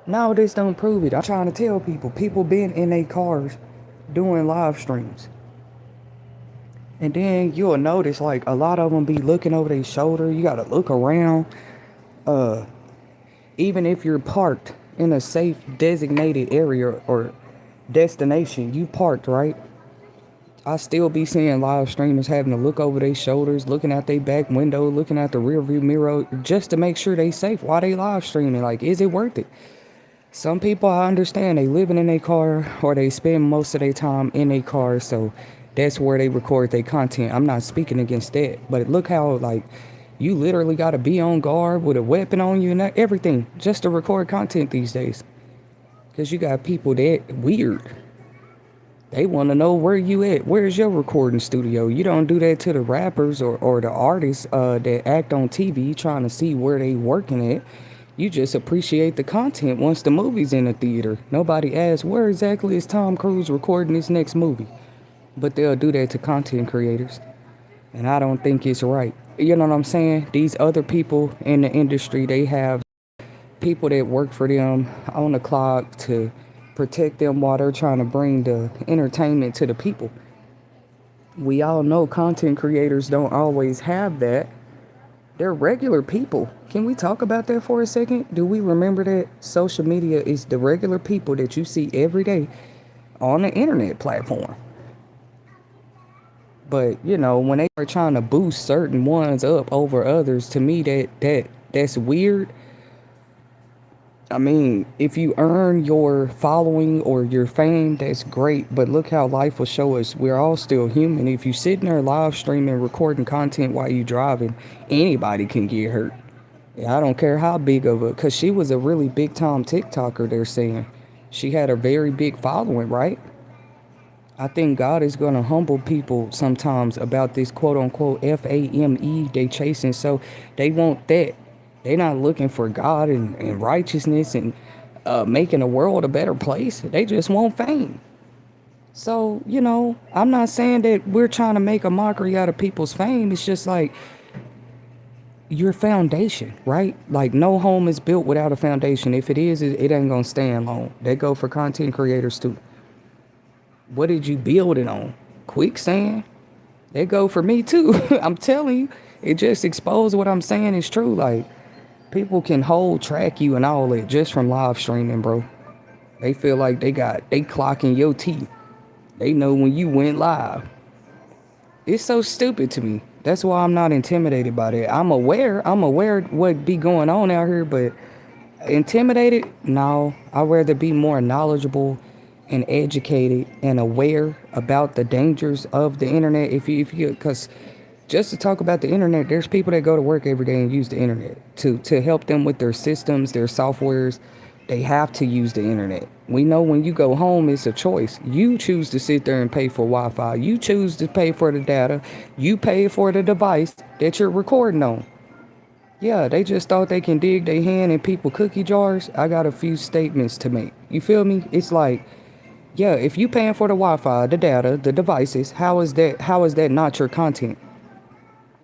No, this don't prove it. I'm trying to tell people been in their cars doing live streams. And then you'll notice like a lot of them be looking over their shoulder. You gotta look around. Uh, Even if you're parked in a safe designated area or destination, you parked right. I still be seeing live streamers having to look over their shoulders, looking out their back window, looking out the rear view mirror, just to make sure they safe while they live streaming. Like, is it worth it? Some people, I understand, they living in a car or they spend most of their time in a car, so that's where they record their content. I'm not speaking against that, but look how like you literally got to be on guard with a weapon on you and everything just to record content these days. Because you got people that weird. They want to know where you at. Where's your recording studio? You don't do that to the rappers or the artists that act on TV trying to see where they working at. You just appreciate the content once the movie's in the theater. Nobody asks, where exactly is Tom Cruise recording this next movie? But they'll do that to content creators. And I don't think it's right. You know what I'm saying? These other people in the industry, they have people that work for them on the clock to protect them while they're trying to bring the entertainment to the people. We all know content creators don't always have that. They're regular people. Can we talk about that for a second? Do we remember that social media is the regular people that you see every day on the internet platform? But you know, when they are trying to boost certain ones up over others, to me that's weird. I mean, if you earn your following or your fame, that's great. But look how life will show us we're all still human. If you sitting there live streaming, recording content while you driving, anybody can get hurt. Yeah, I don't care how big of a, because she was a really big time TikToker, they're saying. She had a very big following, right? I think God is going to humble people sometimes about this quote unquote FAME they chasing. So they want that. They're not looking for God and righteousness and making the world a better place. They just want fame. So, you know, I'm not saying that we're trying to make a mockery out of people's fame. It's just like your foundation, right? Like no home is built without a foundation. If it is, it ain't going to stand long. They go for content creators too. What did you build it on? Quicksand? They go for me too. I'm telling you, it just exposed what I'm saying is true. Like, people can track you and all that just from live streaming, bro. They feel like they clocking your teeth. They know when you went live. It's so stupid to me. That's why I'm not intimidated by that. I'm aware what be going on out here, but intimidated? No. I'd rather be more knowledgeable and educated and aware about the dangers of the internet. If you, because just to talk about the internet, there's people that go to work every day and use the internet to help them with their systems, their softwares. They have to use the internet. We know when you go home, it's a choice. You choose to sit there and pay for Wi-Fi. You choose to pay for the data. You pay for the device that you're recording on. Yeah, they just thought they can dig their hand in people cookie jars. I got a few statements to make. You feel me? It's like, yeah, if you paying for the Wi-Fi, the data, the devices, how is that not your content?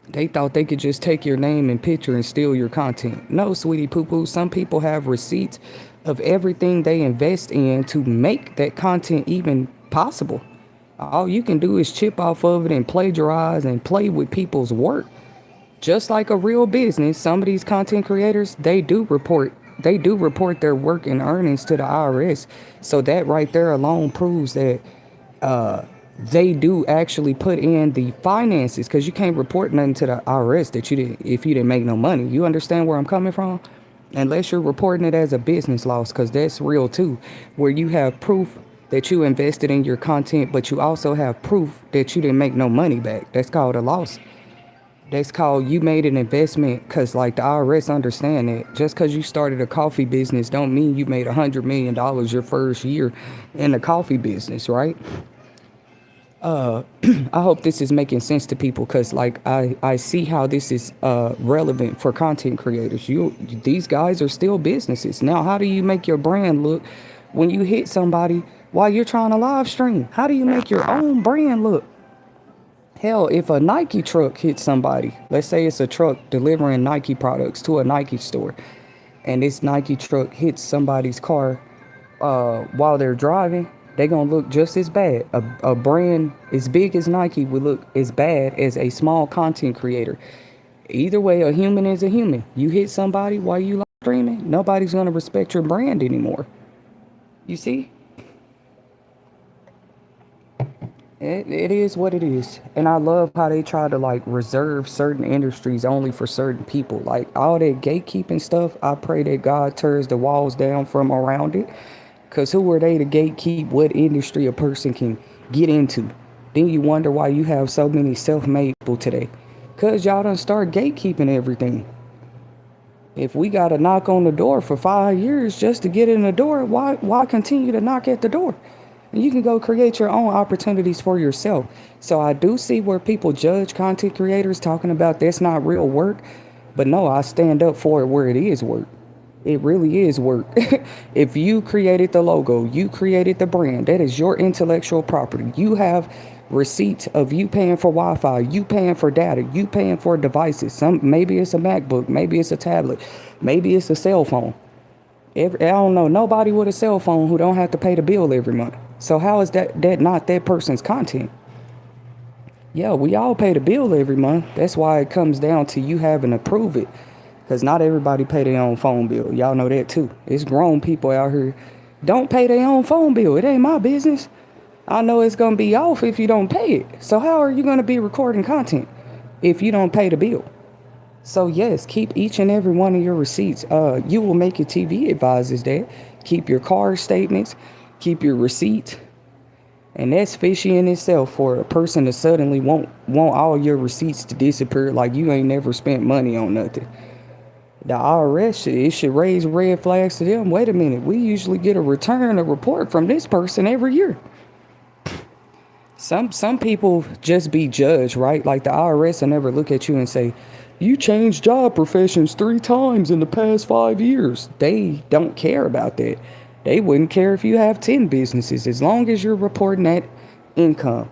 They thought they could just take your name and picture and steal your content. No, sweetie poo-poo. Some people have receipts of everything they invest in to make that content even possible. All you can do is chip off of it and plagiarize and play with people's work. Just like a real business, some of these content creators, they do report their work and earnings to the IRS. So that right there alone proves that they do actually put in the finances, because you can't report nothing to the IRS that you didn't, if you didn't make no money. You understand where I'm coming from? Unless you're reporting it as a business loss, because that's real too, where you have proof that you invested in your content, but you also have proof that you didn't make no money back. That's called a loss. That's called you made an investment, because like the IRS understand that just because you started a coffee business don't mean you made $100 million your first year in the coffee business, right? I hope this is making sense to people, because like I see how this is relevant for content creators. These guys are still businesses. Now, how do you make your brand look when you hit somebody while you're trying to live stream? How do you make your own brand look? Hell, if a Nike truck hits somebody, let's say it's a truck delivering Nike products to a Nike store, and this Nike truck hits somebody's car while they're driving, They're going to look just as bad. A brand as big as Nike would look as bad as a small content creator. Either way, a human is a human. You hit somebody while you live streaming, nobody's going to respect your brand anymore. You see? It is what it is. And I love how they try to like reserve certain industries only for certain people. Like all that gatekeeping stuff, I pray that God tears the walls down from around it. Because who are they to gatekeep what industry a person can get into? Then you wonder why you have so many self-made people today. Because y'all done start gatekeeping everything. If we got to knock on the door for 5 years just to get in the door, why continue to knock at the door? And you can go create your own opportunities for yourself. So I do see where people judge content creators talking about that's not real work. But no, I stand up for it where it is work. It really is work. If you created the logo, you created the brand, that is your intellectual property. You have receipts of you paying for Wi-Fi, you paying for data, you paying for devices. Maybe it's a MacBook, maybe it's a tablet, maybe it's a cell phone. I don't know nobody with a cell phone who don't have to pay the bill every month. So how is that not that person's content? Yeah, we all pay the bill every month. That's why it comes down to you having to prove it. Because not everybody pay their own phone bill. Y'all know that too. It's grown people out here don't pay their own phone bill. It ain't my business. I know it's going to be off if you don't pay it. So how are you going to be recording content if you don't pay the bill? So yes, keep each and every one of your receipts. You will make your TV advises that. Keep your car statements. Keep your receipts. And that's fishy in itself for a person to suddenly want all your receipts to disappear like you ain't never spent money on nothing. The IRS, it should raise red flags to them. Wait a minute, we usually get a report from this person every year. Some people just be judged, right? Like the IRS will never look at you and say, you changed job professions 3 times in the past 5 years. They don't care about that. They wouldn't care if you have 10 businesses as long as you're reporting that income.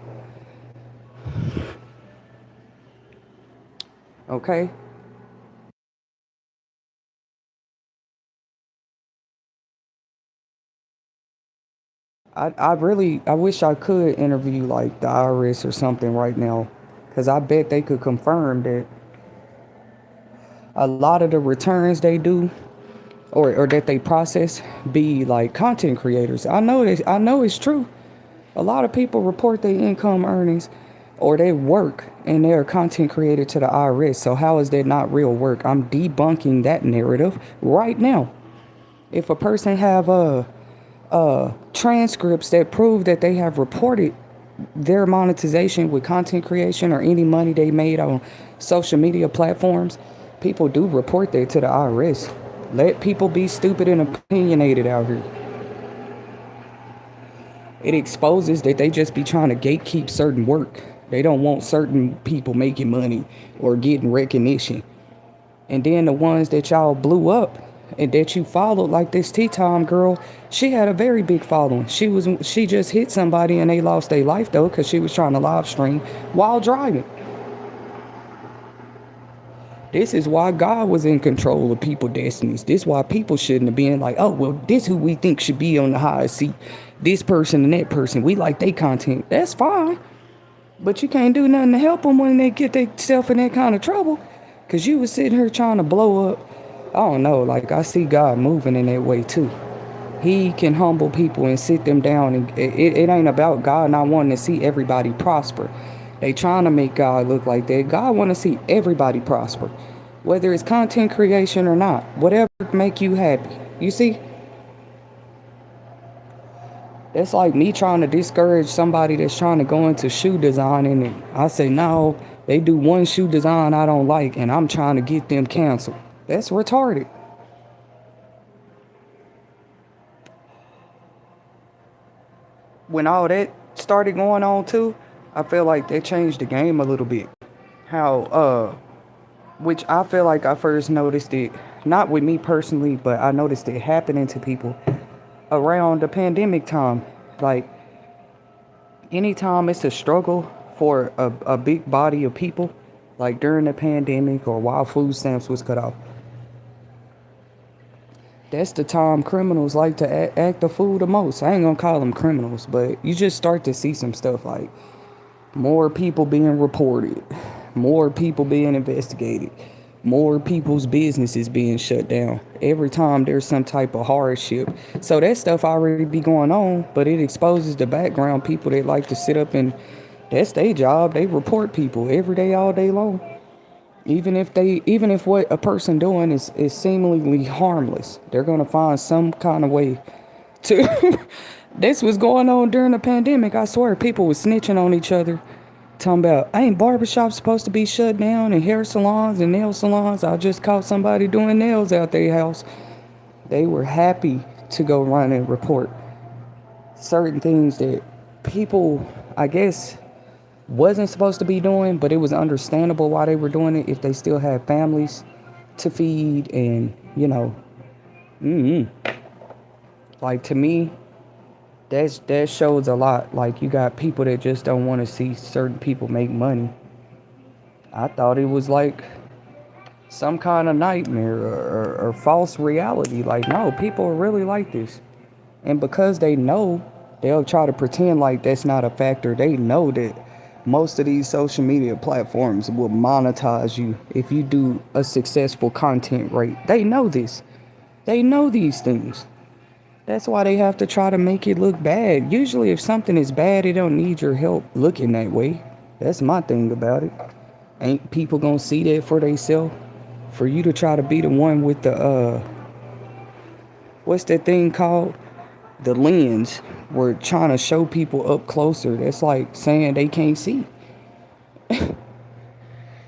Okay? I wish I could interview like the IRS or something right now, because I bet they could confirm that a lot of the returns they do or that they process be like content creators. I know it's true. A lot of people report their income earnings or their work and they're content creator to the IRS. So how is that not real work? I'm debunking that narrative right now. If a person have transcripts that prove that they have reported their monetization with content creation or any money they made on social media platforms, people do report that to the IRS. Let people be stupid and opinionated out here. It exposes that they just be trying to gatekeep certain work. They don't want certain people making money or getting recognition. And then the ones that y'all blew up and that you followed, like this Tea Time girl, she had a very big following. She just hit somebody and they lost their life though because she was trying to live stream while driving. This is why God was in control of people's destinies. This is why people shouldn't have been like, oh, well, this who we think should be on the highest seat. This person and that person. We like their content. That's fine. But you can't do nothing to help them when they get themselves in that kind of trouble. Because you was sitting here trying to blow up. I don't know. Like, I see God moving in that way, too. He can humble people and sit them down. And it ain't about God not wanting to see everybody prosper. They trying to make God look like that. God want to see everybody prosper, whether it's content creation or not. Whatever make you happy. You see? That's like me trying to discourage somebody that's trying to go into shoe designing. And I say, no, they do one shoe design I don't like, and I'm trying to get them canceled. That's retarded. When all that started going on too, I feel like they changed the game a little bit. Which I feel like I first noticed it, not with me personally, but I noticed it happening to people around the pandemic time. Like, anytime it's a struggle for a big body of people, like during the pandemic or while food stamps was cut off, That's the time criminals like to act the fool the most. I ain't gonna call them criminals, but you just start to see some stuff like more people being reported, more people being investigated, more people's businesses being shut down every time there's some type of hardship. So that stuff already be going on, but it exposes the background people that like to sit up and that's their job. They report people every day, all day long. Even if what a person doing is seemingly harmless, they're gonna find some kind of way to. This was going on during the pandemic. I swear, people was snitching on each other, talking about ain't barbershops supposed to be shut down and hair salons and nail salons. I just caught somebody doing nails out their house. They were happy to go run and report certain things that people, I guess, wasn't supposed to be doing, but it was understandable why they were doing it if they still had families to feed and, like to me, that shows a lot. Like you got people that just don't want to see certain people make money. I thought it was like some kind of nightmare or false reality. Like, no, people are really like this. And because they know, they'll try to pretend like that's not a factor. They know that most of these social media platforms will monetize you if you do a successful content rate. They know this. They know these things. That's why they have to try to make it look bad. Usually if something is bad, it don't need your help looking that way. That's my thing about it. Ain't people gonna see that for themselves? For you to try to be the one with the, what's that thing called? The lens. We're trying to show people up closer. That's like saying they can't see.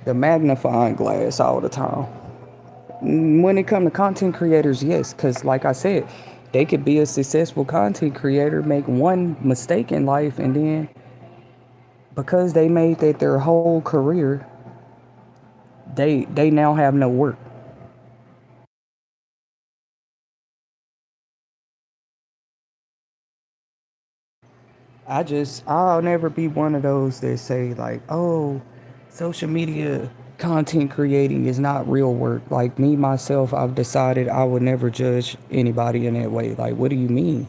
The magnifying glass all the time. When it comes to content creators, yes, because like I said, they could be a successful content creator, make one mistake in life, and then because they made that their whole career, they now have no work. I'll never be one of those that say like, oh, social media content creating is not real work. Like me, myself, I've decided I would never judge anybody in that way. Like, what do you mean?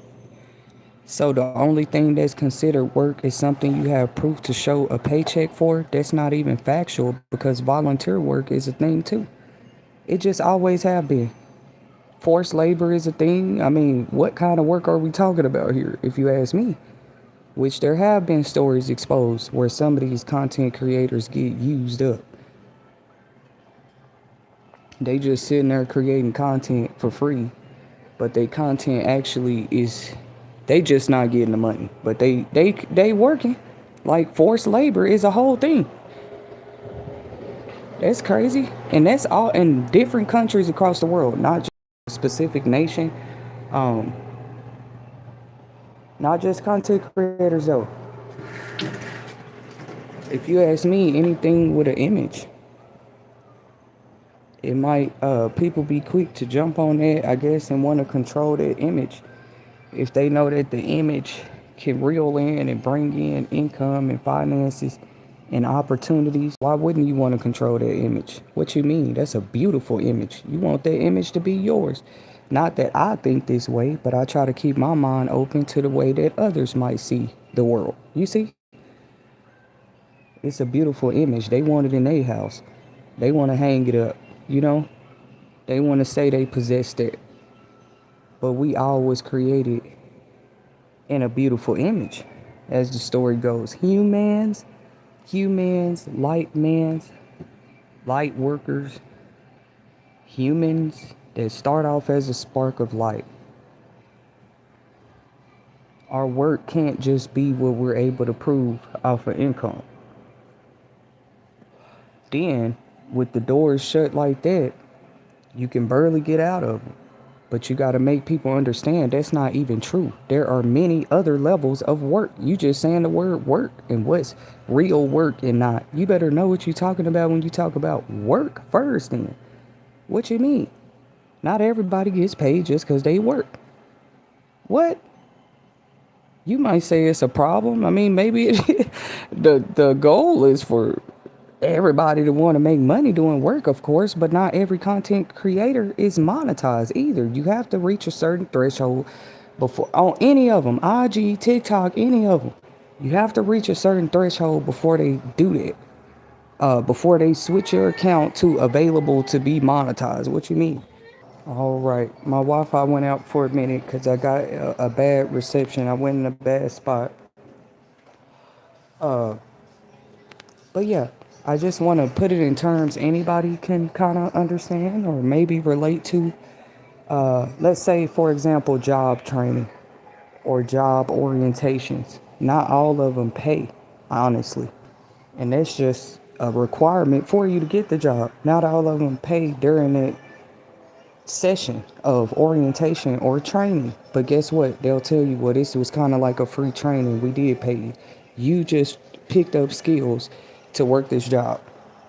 So the only thing that's considered work is something you have proof to show a paycheck for? That's not even factual because volunteer work is a thing too. It just always have been. Forced labor is a thing. I mean, what kind of work are we talking about here, if you ask me? Which there have been stories exposed where some of these content creators get used up. They just sitting there creating content for free, but their content actually is, they just not getting the money, but they working. Like forced labor is a whole thing. That's crazy, and that's all in different countries across the world, not just a specific nation. Um, Not just content creators though. If you ask me, anything with an image, it might people be quick to jump on that, I guess, and want to control that image. If they know that the image can reel in and bring in income and finances and opportunities, why wouldn't you want to control that image? What you mean? That's a beautiful image. You want that image to be yours. Not that I think this way, but I try to keep my mind open to the way that others might see the world. You see? It's a beautiful image. They want it in their house. They want to hang it up, you know? They want to say they possess it. But we all was created in a beautiful image, as the story goes. Humans, light workers, humans that start off as a spark of light. Our work can't just be what we're able to prove off of income. Then, with the doors shut like that, you can barely get out of them. But you got to make people understand that's not even true. There are many other levels of work. You just saying the word work and what's real work and not. You better know what you're talking about when you talk about work first then. What you mean? Not everybody gets paid just because they work. What? You might say it's a problem. I mean, maybe the goal is for everybody to want to make money doing work, of course, but not every content creator is monetized either. You have to reach a certain threshold before on any of them, IG, TikTok, any of them. You have to reach a certain threshold before they do that. Before they switch your account to available to be monetized. What you mean? All right, my Wi-Fi went out for a minute because I got a bad reception. I went in a bad spot. But yeah, I just want to put it in terms anybody can kind of understand or maybe relate to. Let's say, for example, job training or job orientations. Not all of them pay, honestly. And that's just a requirement for you to get the job. Not all of them pay during that session of orientation or training. But guess what? They'll tell you, well, this was kind of like a free training. We did pay you. You just picked up skills to work this job.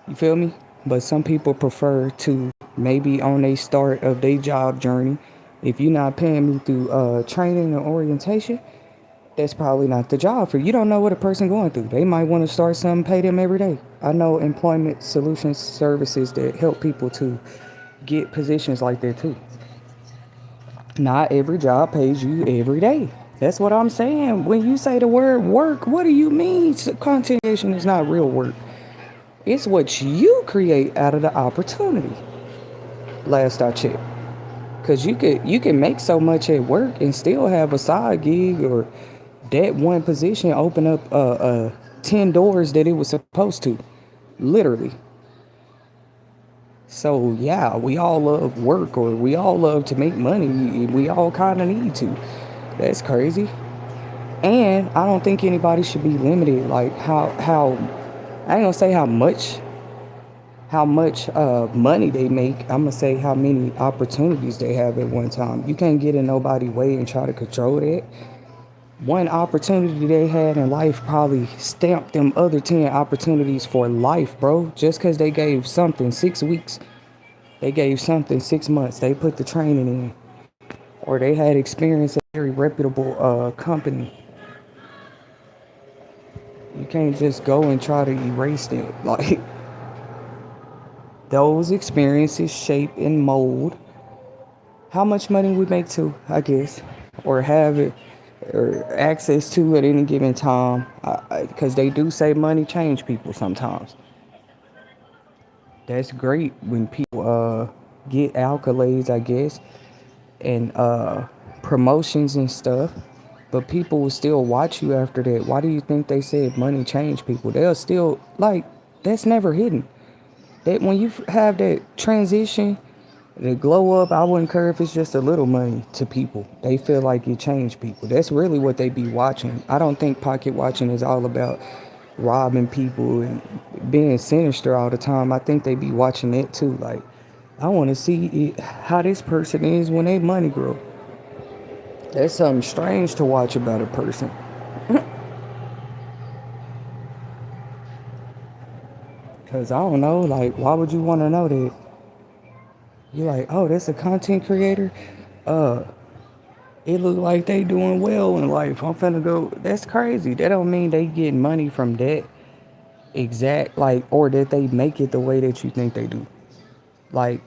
You feel me? But some people prefer to maybe on a start of their job journey. If you're not paying me through training or orientation, that's probably not the job for you. You don't know what a person going through. They might want to start something, pay them every day. I know employment solutions services that help people to get positions like that too. Not every job pays you every day. That's what I'm saying. When you say the word work, what do you mean? Content creation is not real work. It's what you create out of the opportunity. Last I checked. Cause you can make so much at work and still have a side gig or that one position open up 10 doors that it was supposed to. Literally. So yeah, we all love work or we all love to make money. We all kind of need to. That's crazy. And I don't think anybody should be limited. Like how I ain't gonna say how much money they make. I'm gonna say how many opportunities they have at one time. You can't get in nobody's way and try to control that. One opportunity they had in life probably stamped them other 10 opportunities for life, bro. Just because they gave something 6 weeks, they gave something 6 months, they put the training in, or they had experience at a very reputable company. You can't just go and try to erase it. Like, those experiences shape and mold how much money we make too, I guess, or have it or access to at any given time. Because they do say money change people sometimes. That's great when people get accolades, I guess, and promotions and stuff. But people will still watch you after that. Why do you think they said money change people? They'll still like that's never hidden. That when you have that transition, the glow up, I wouldn't care if it's just a little money to people. They feel like it changed people. That's really what they be watching. I don't think pocket watching is all about robbing people and being sinister all the time. I think they be watching it too. Like, I want to see how this person is when they money grow. That's something strange to watch about a person. Cause I don't know, like, why would you want to know that? You're like, oh, that's a content creator. Uh, it look like they doing well in life. I'm finna go. That's crazy. That don't mean they getting money from that exact like, or that they make it the way that you think they do. Like,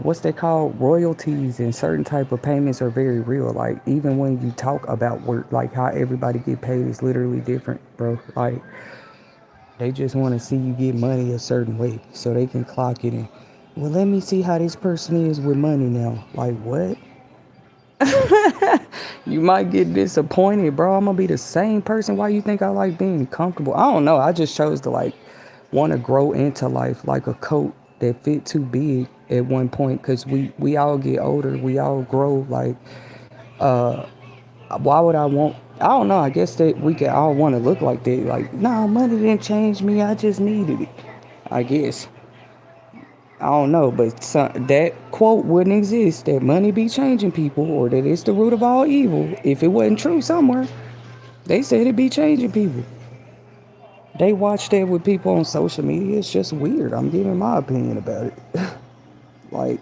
what's they called? Royalties and certain type of payments are very real. Like, even when you talk about work, like how everybody get paid is literally different, bro. Like, they just want to see you get money a certain way so they can clock it in. Well, let me see how this person is with money now. Like, what? You might get disappointed, bro. I'm gonna be the same person. Why you think I like being comfortable? I don't know. I just chose to like want to grow into life like a coat that fit too big at one point because we all get older. We all grow. Like, why would I want? I don't know. I guess that we could all want to look like that. Like, nah, money didn't change me. I just needed it. I guess. I don't know, but that quote wouldn't exist that money be changing people or that it's the root of all evil if it wasn't true somewhere. They said it be changing people. They watch that with people on social media. It's just weird. I'm giving my opinion about it. Like,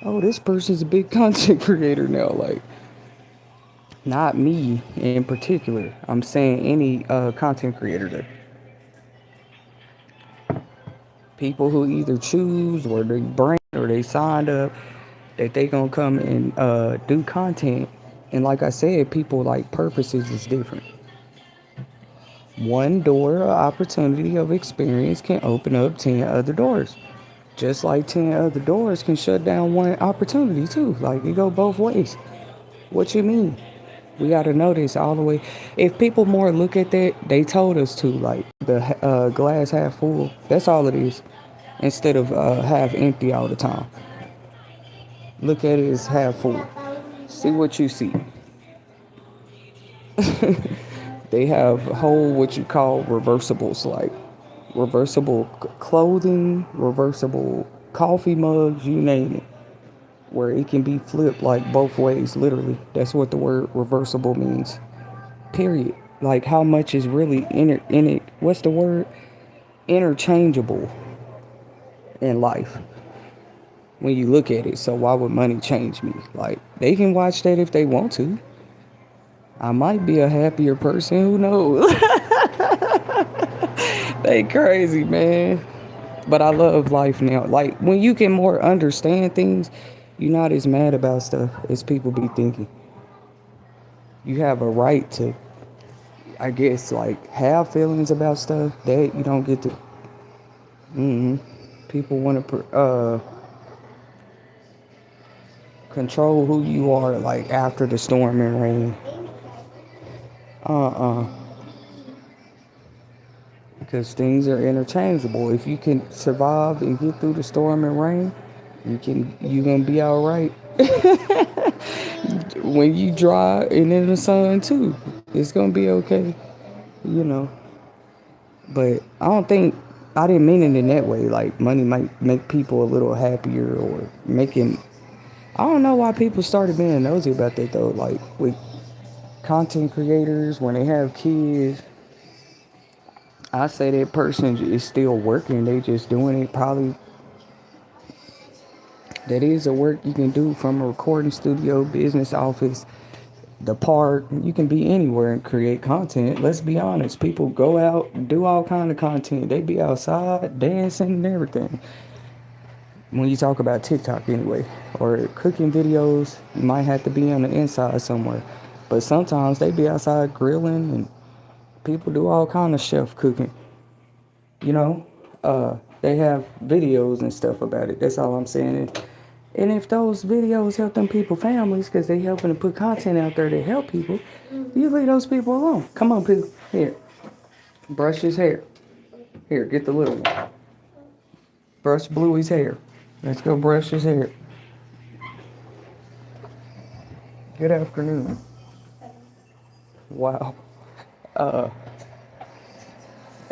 oh, this person's a big content creator now. Like, not me in particular. I'm saying any content creator. People who either choose or they brand or they signed up that they gonna come and do content. And like I said, people like purposes is different. One door of opportunity of experience can open up 10 other doors. Just like 10 other doors can shut down one opportunity too. Like it go both ways. What you mean? We got to know this all the way. If people more look at that, they told us to, like the glass half full. That's all it is. Instead of half empty all the time. Look at it as half full. See what you see. They have whole what you call reversibles, like reversible clothing, reversible coffee mugs, you name it, where it can be flipped like both ways, literally. That's what the word reversible means. Period. Like how much is really in it? What's the word? Interchangeable in life when you look at it. So why would money change me? Like they can watch that if they want to. I might be a happier person. Who knows? They crazy, man. But I love life now. Like when you can more understand things, you're not as mad about stuff as people be thinking. You have a right to, I guess, like have feelings about stuff that you don't get to. People want to control who you are, like after the storm and rain. Uh-uh. Because things are interchangeable. If you can survive and get through the storm and rain, you gonna be all right. When you dry and in the sun too, it's gonna be okay, you know. But I didn't mean it in that way. Like money might make people a little happier or making. I don't know why people started being nosy about that though. Like with content creators when they have kids, I say that person is still working. They just doing it probably. That is a work you can do from a recording studio, business office, the park. You can be anywhere and create content. Let's be honest. People go out and do all kind of content. They be outside dancing and everything. When you talk about TikTok anyway, or cooking videos, you might have to be on the inside somewhere. But sometimes they be outside grilling and people do all kind of chef cooking. You know, they have videos and stuff about it. That's all I'm saying. And if those videos help them people families because they helping to put content out there to help people, you leave those people alone. Come on, people. Here, brush his hair. Here, get the little one. Brush Bluey's hair. Let's go brush his hair. Good afternoon. Wow. Uh,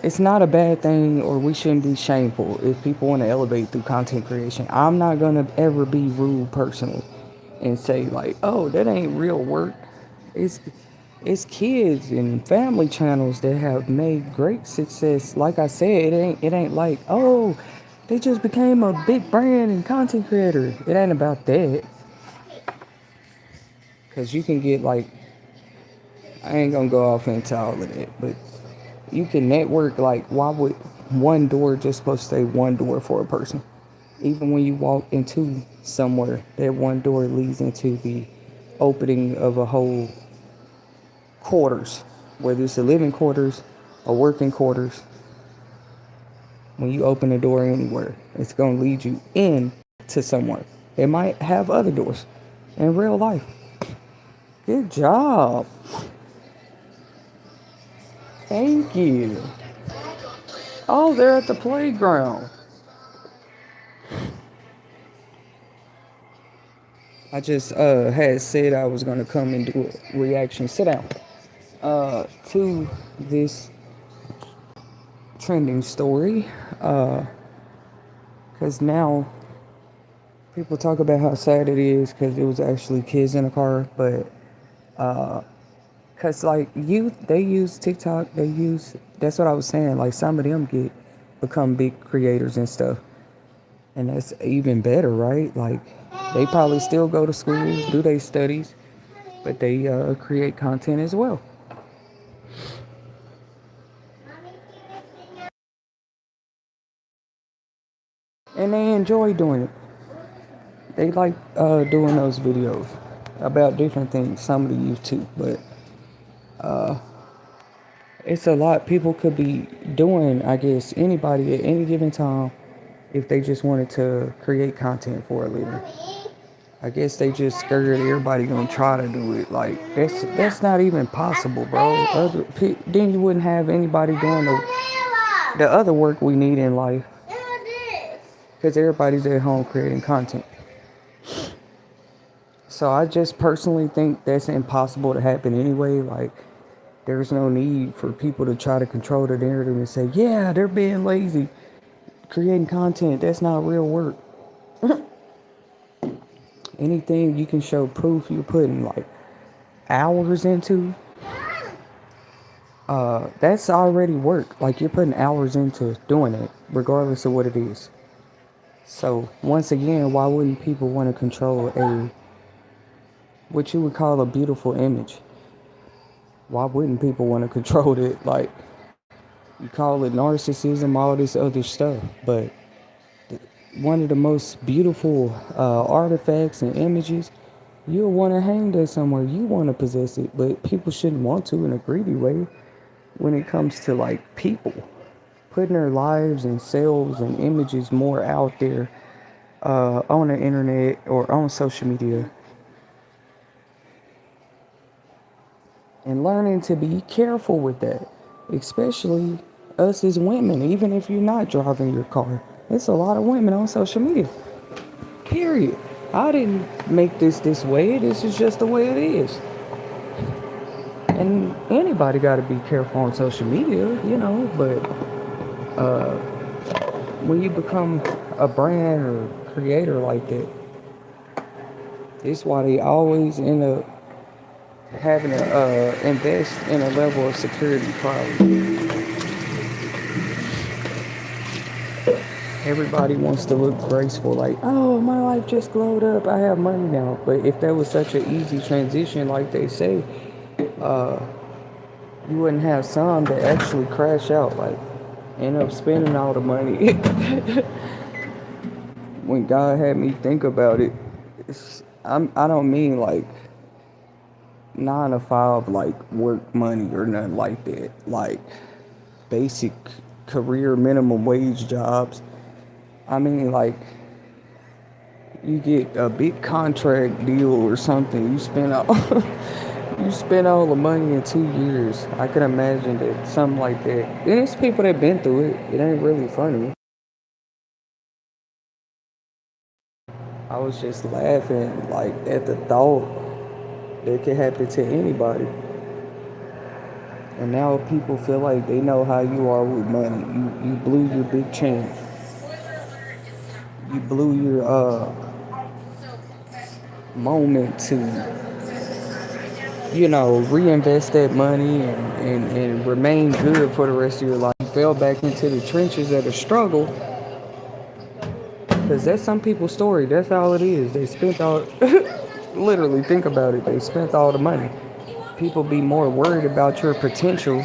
it's not a bad thing or we shouldn't be shameful if people want to elevate through content creation. I'm not going to ever be rude personally and say like, oh, that ain't real work. It's it's kids and family channels that have made great success. Like I said, it ain't like, oh, they just became a big brand and content creator. It ain't about that. Cause you can get like, I ain't gonna go off into all of that, but you can network. Like, why would one door just supposed to stay one door for a person? Even when you walk into somewhere, that one door leads into the opening of a whole quarters, whether it's the living quarters or working quarters. When you open a door anywhere, it's gonna lead you in to somewhere. It might have other doors in real life. Good job. Thank you. Oh, they're at the playground. I just had said I was gonna come and do a reaction. Sit down. To this trending story. Cause now people talk about how sad it is because it was actually kids in the car, but cause like youth, they use TikTok. That's what I was saying. Like some of them become big creators and stuff. And that's even better, right? Like they probably still go to school, do their studies, but they create content as well. and they enjoy doing it. They like doing those videos about different things. Some of the youth too, but it's a lot people could be doing. I guess anybody at any given time, if they just wanted to create content for a living. I guess they just scared everybody gonna try to do it. Like that's not even possible, bro. Then you wouldn't have anybody doing the other work we need in life, because everybody's at home creating content. So I just personally think that's impossible to happen anyway. Like there's no need for people to try to control the narrative and say, yeah, they're being lazy creating content. That's not real work. Anything you can show proof you're putting like hours into, that's already work. Like you're putting hours into doing it, regardless of what it is. So once again, why wouldn't people want to control what you would call a beautiful image? Why wouldn't people want to control it? Like you call it narcissism, all this other stuff, but one of the most beautiful artifacts and images, you'll want to hang that somewhere. You want to possess it, but people shouldn't want to in a greedy way. When it comes to like people putting their lives and selves and images more out there on the internet or on social media, and learning to be careful with that, especially us as women. Even if you're not driving your car, it's a lot of women on social media, period. I didn't make this way. This is just the way it is. And anybody got to be careful on social media, but when you become a brand or creator like that, it's why they always end up having to invest in a level of security probably. Everybody wants to look graceful, like, oh, my life just glowed up, I have money now. But if that was such an easy transition, like they say, you wouldn't have some that actually crash out, like end up spending all the money. When God had me think about it, I don't mean like 9 to 5 like work money or nothing like that. Like basic career minimum wage jobs. I mean like you get a big contract deal or something. You spend all the money in 2 years. I can imagine that something like that. And it's people that been through it. It ain't really funny. I was just laughing like at the thought that could happen to anybody. And now people feel like they know how you are with money. You blew your big change. You blew your moment to reinvest that money and remain good for the rest of your life. You fell back into the trenches of the struggle. Because that's some people's story. That's all it is. They spent all, literally think about it. They spent all the money. People be more worried about your potential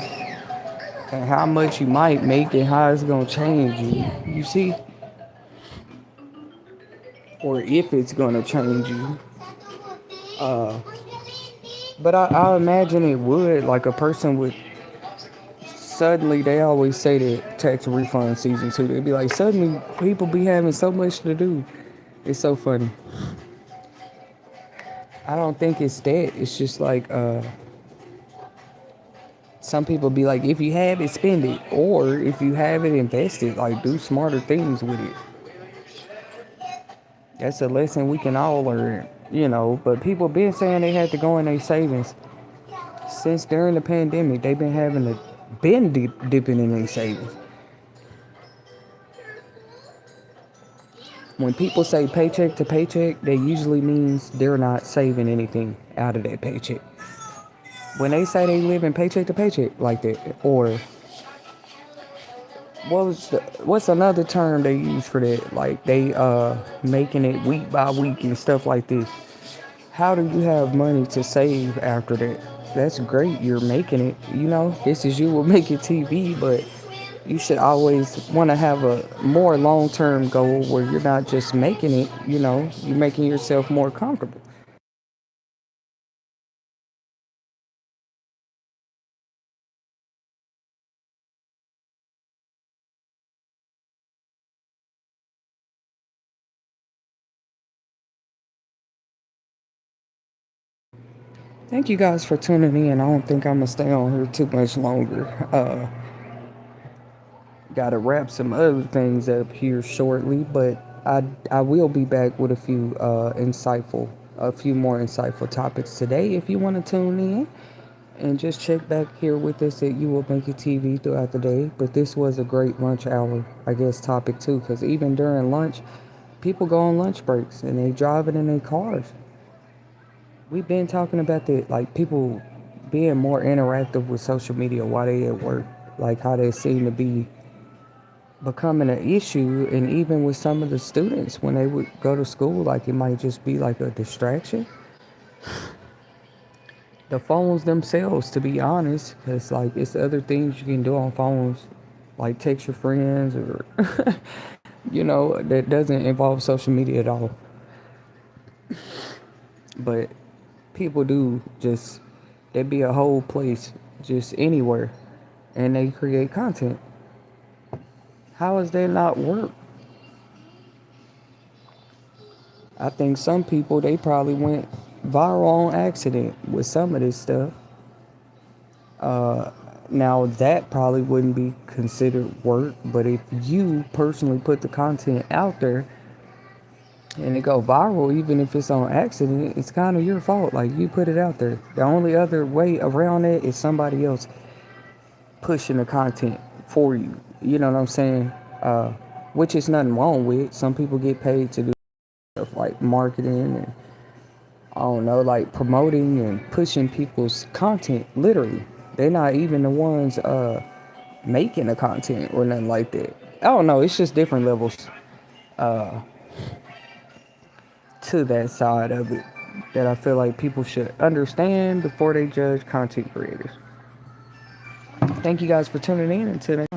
and how much you might make and how it's going to change you. You see? Or if it's going to change you. But I imagine it would. Like a person would suddenly, they always say that tax refund season too. They'd be like, suddenly people be having so much to do. It's so funny. I don't think it's that. It's just like some people be like, if you have it, spend it. Or if you have it, invest it. Like do smarter things with it. That's a lesson we can all learn, But people been saying they had to go in their savings. Since during the pandemic, they've been having to dipping in their savings. When people say paycheck to paycheck, that usually means they're not saving anything out of that paycheck. When they say they live in paycheck to paycheck like that, or what's another term they use for that? Like they making it week by week and stuff like this. How do you have money to save after that? That's great. You're making it. This is you will make it TV, but You should always want to have a more long-term goal where you're not just making it, you're making yourself more comfortable. Thank you guys for tuning in. I don't think I'm gonna stay on here too much longer. Gotta wrap some other things up here shortly, but I will be back with a few more insightful topics today. If you want to tune in and just check back here with us at You Will Make It TV throughout the day. But this was a great lunch hour, I guess, topic too, because even during lunch, people go on lunch breaks and they driving in their cars. We've been talking about that, like people being more interactive with social media while they at work, like how they seem to be becoming an issue, and even with some of the students when they would go to school, like it might just be like a distraction. The phones themselves, to be honest, because like it's other things you can do on phones, like text your friends or that doesn't involve social media at all. But people do just, there'd be a whole place just anywhere and they create content. How is that not work? I think some people, they probably went viral on accident with some of this stuff. Now that probably wouldn't be considered work, but if you personally put the content out there and it go viral, even if it's on accident, it's kind of your fault. Like you put it out there. The only other way around it is somebody else pushing the content for you. You know what I'm saying? Which is nothing wrong with. Some people get paid to do stuff like marketing and I don't know, like promoting and pushing people's content. Literally, they're not even the ones making the content or nothing like that. I don't know. It's just different levels to that side of it that I feel like people should understand before they judge content creators. Thank you guys for tuning in. Until next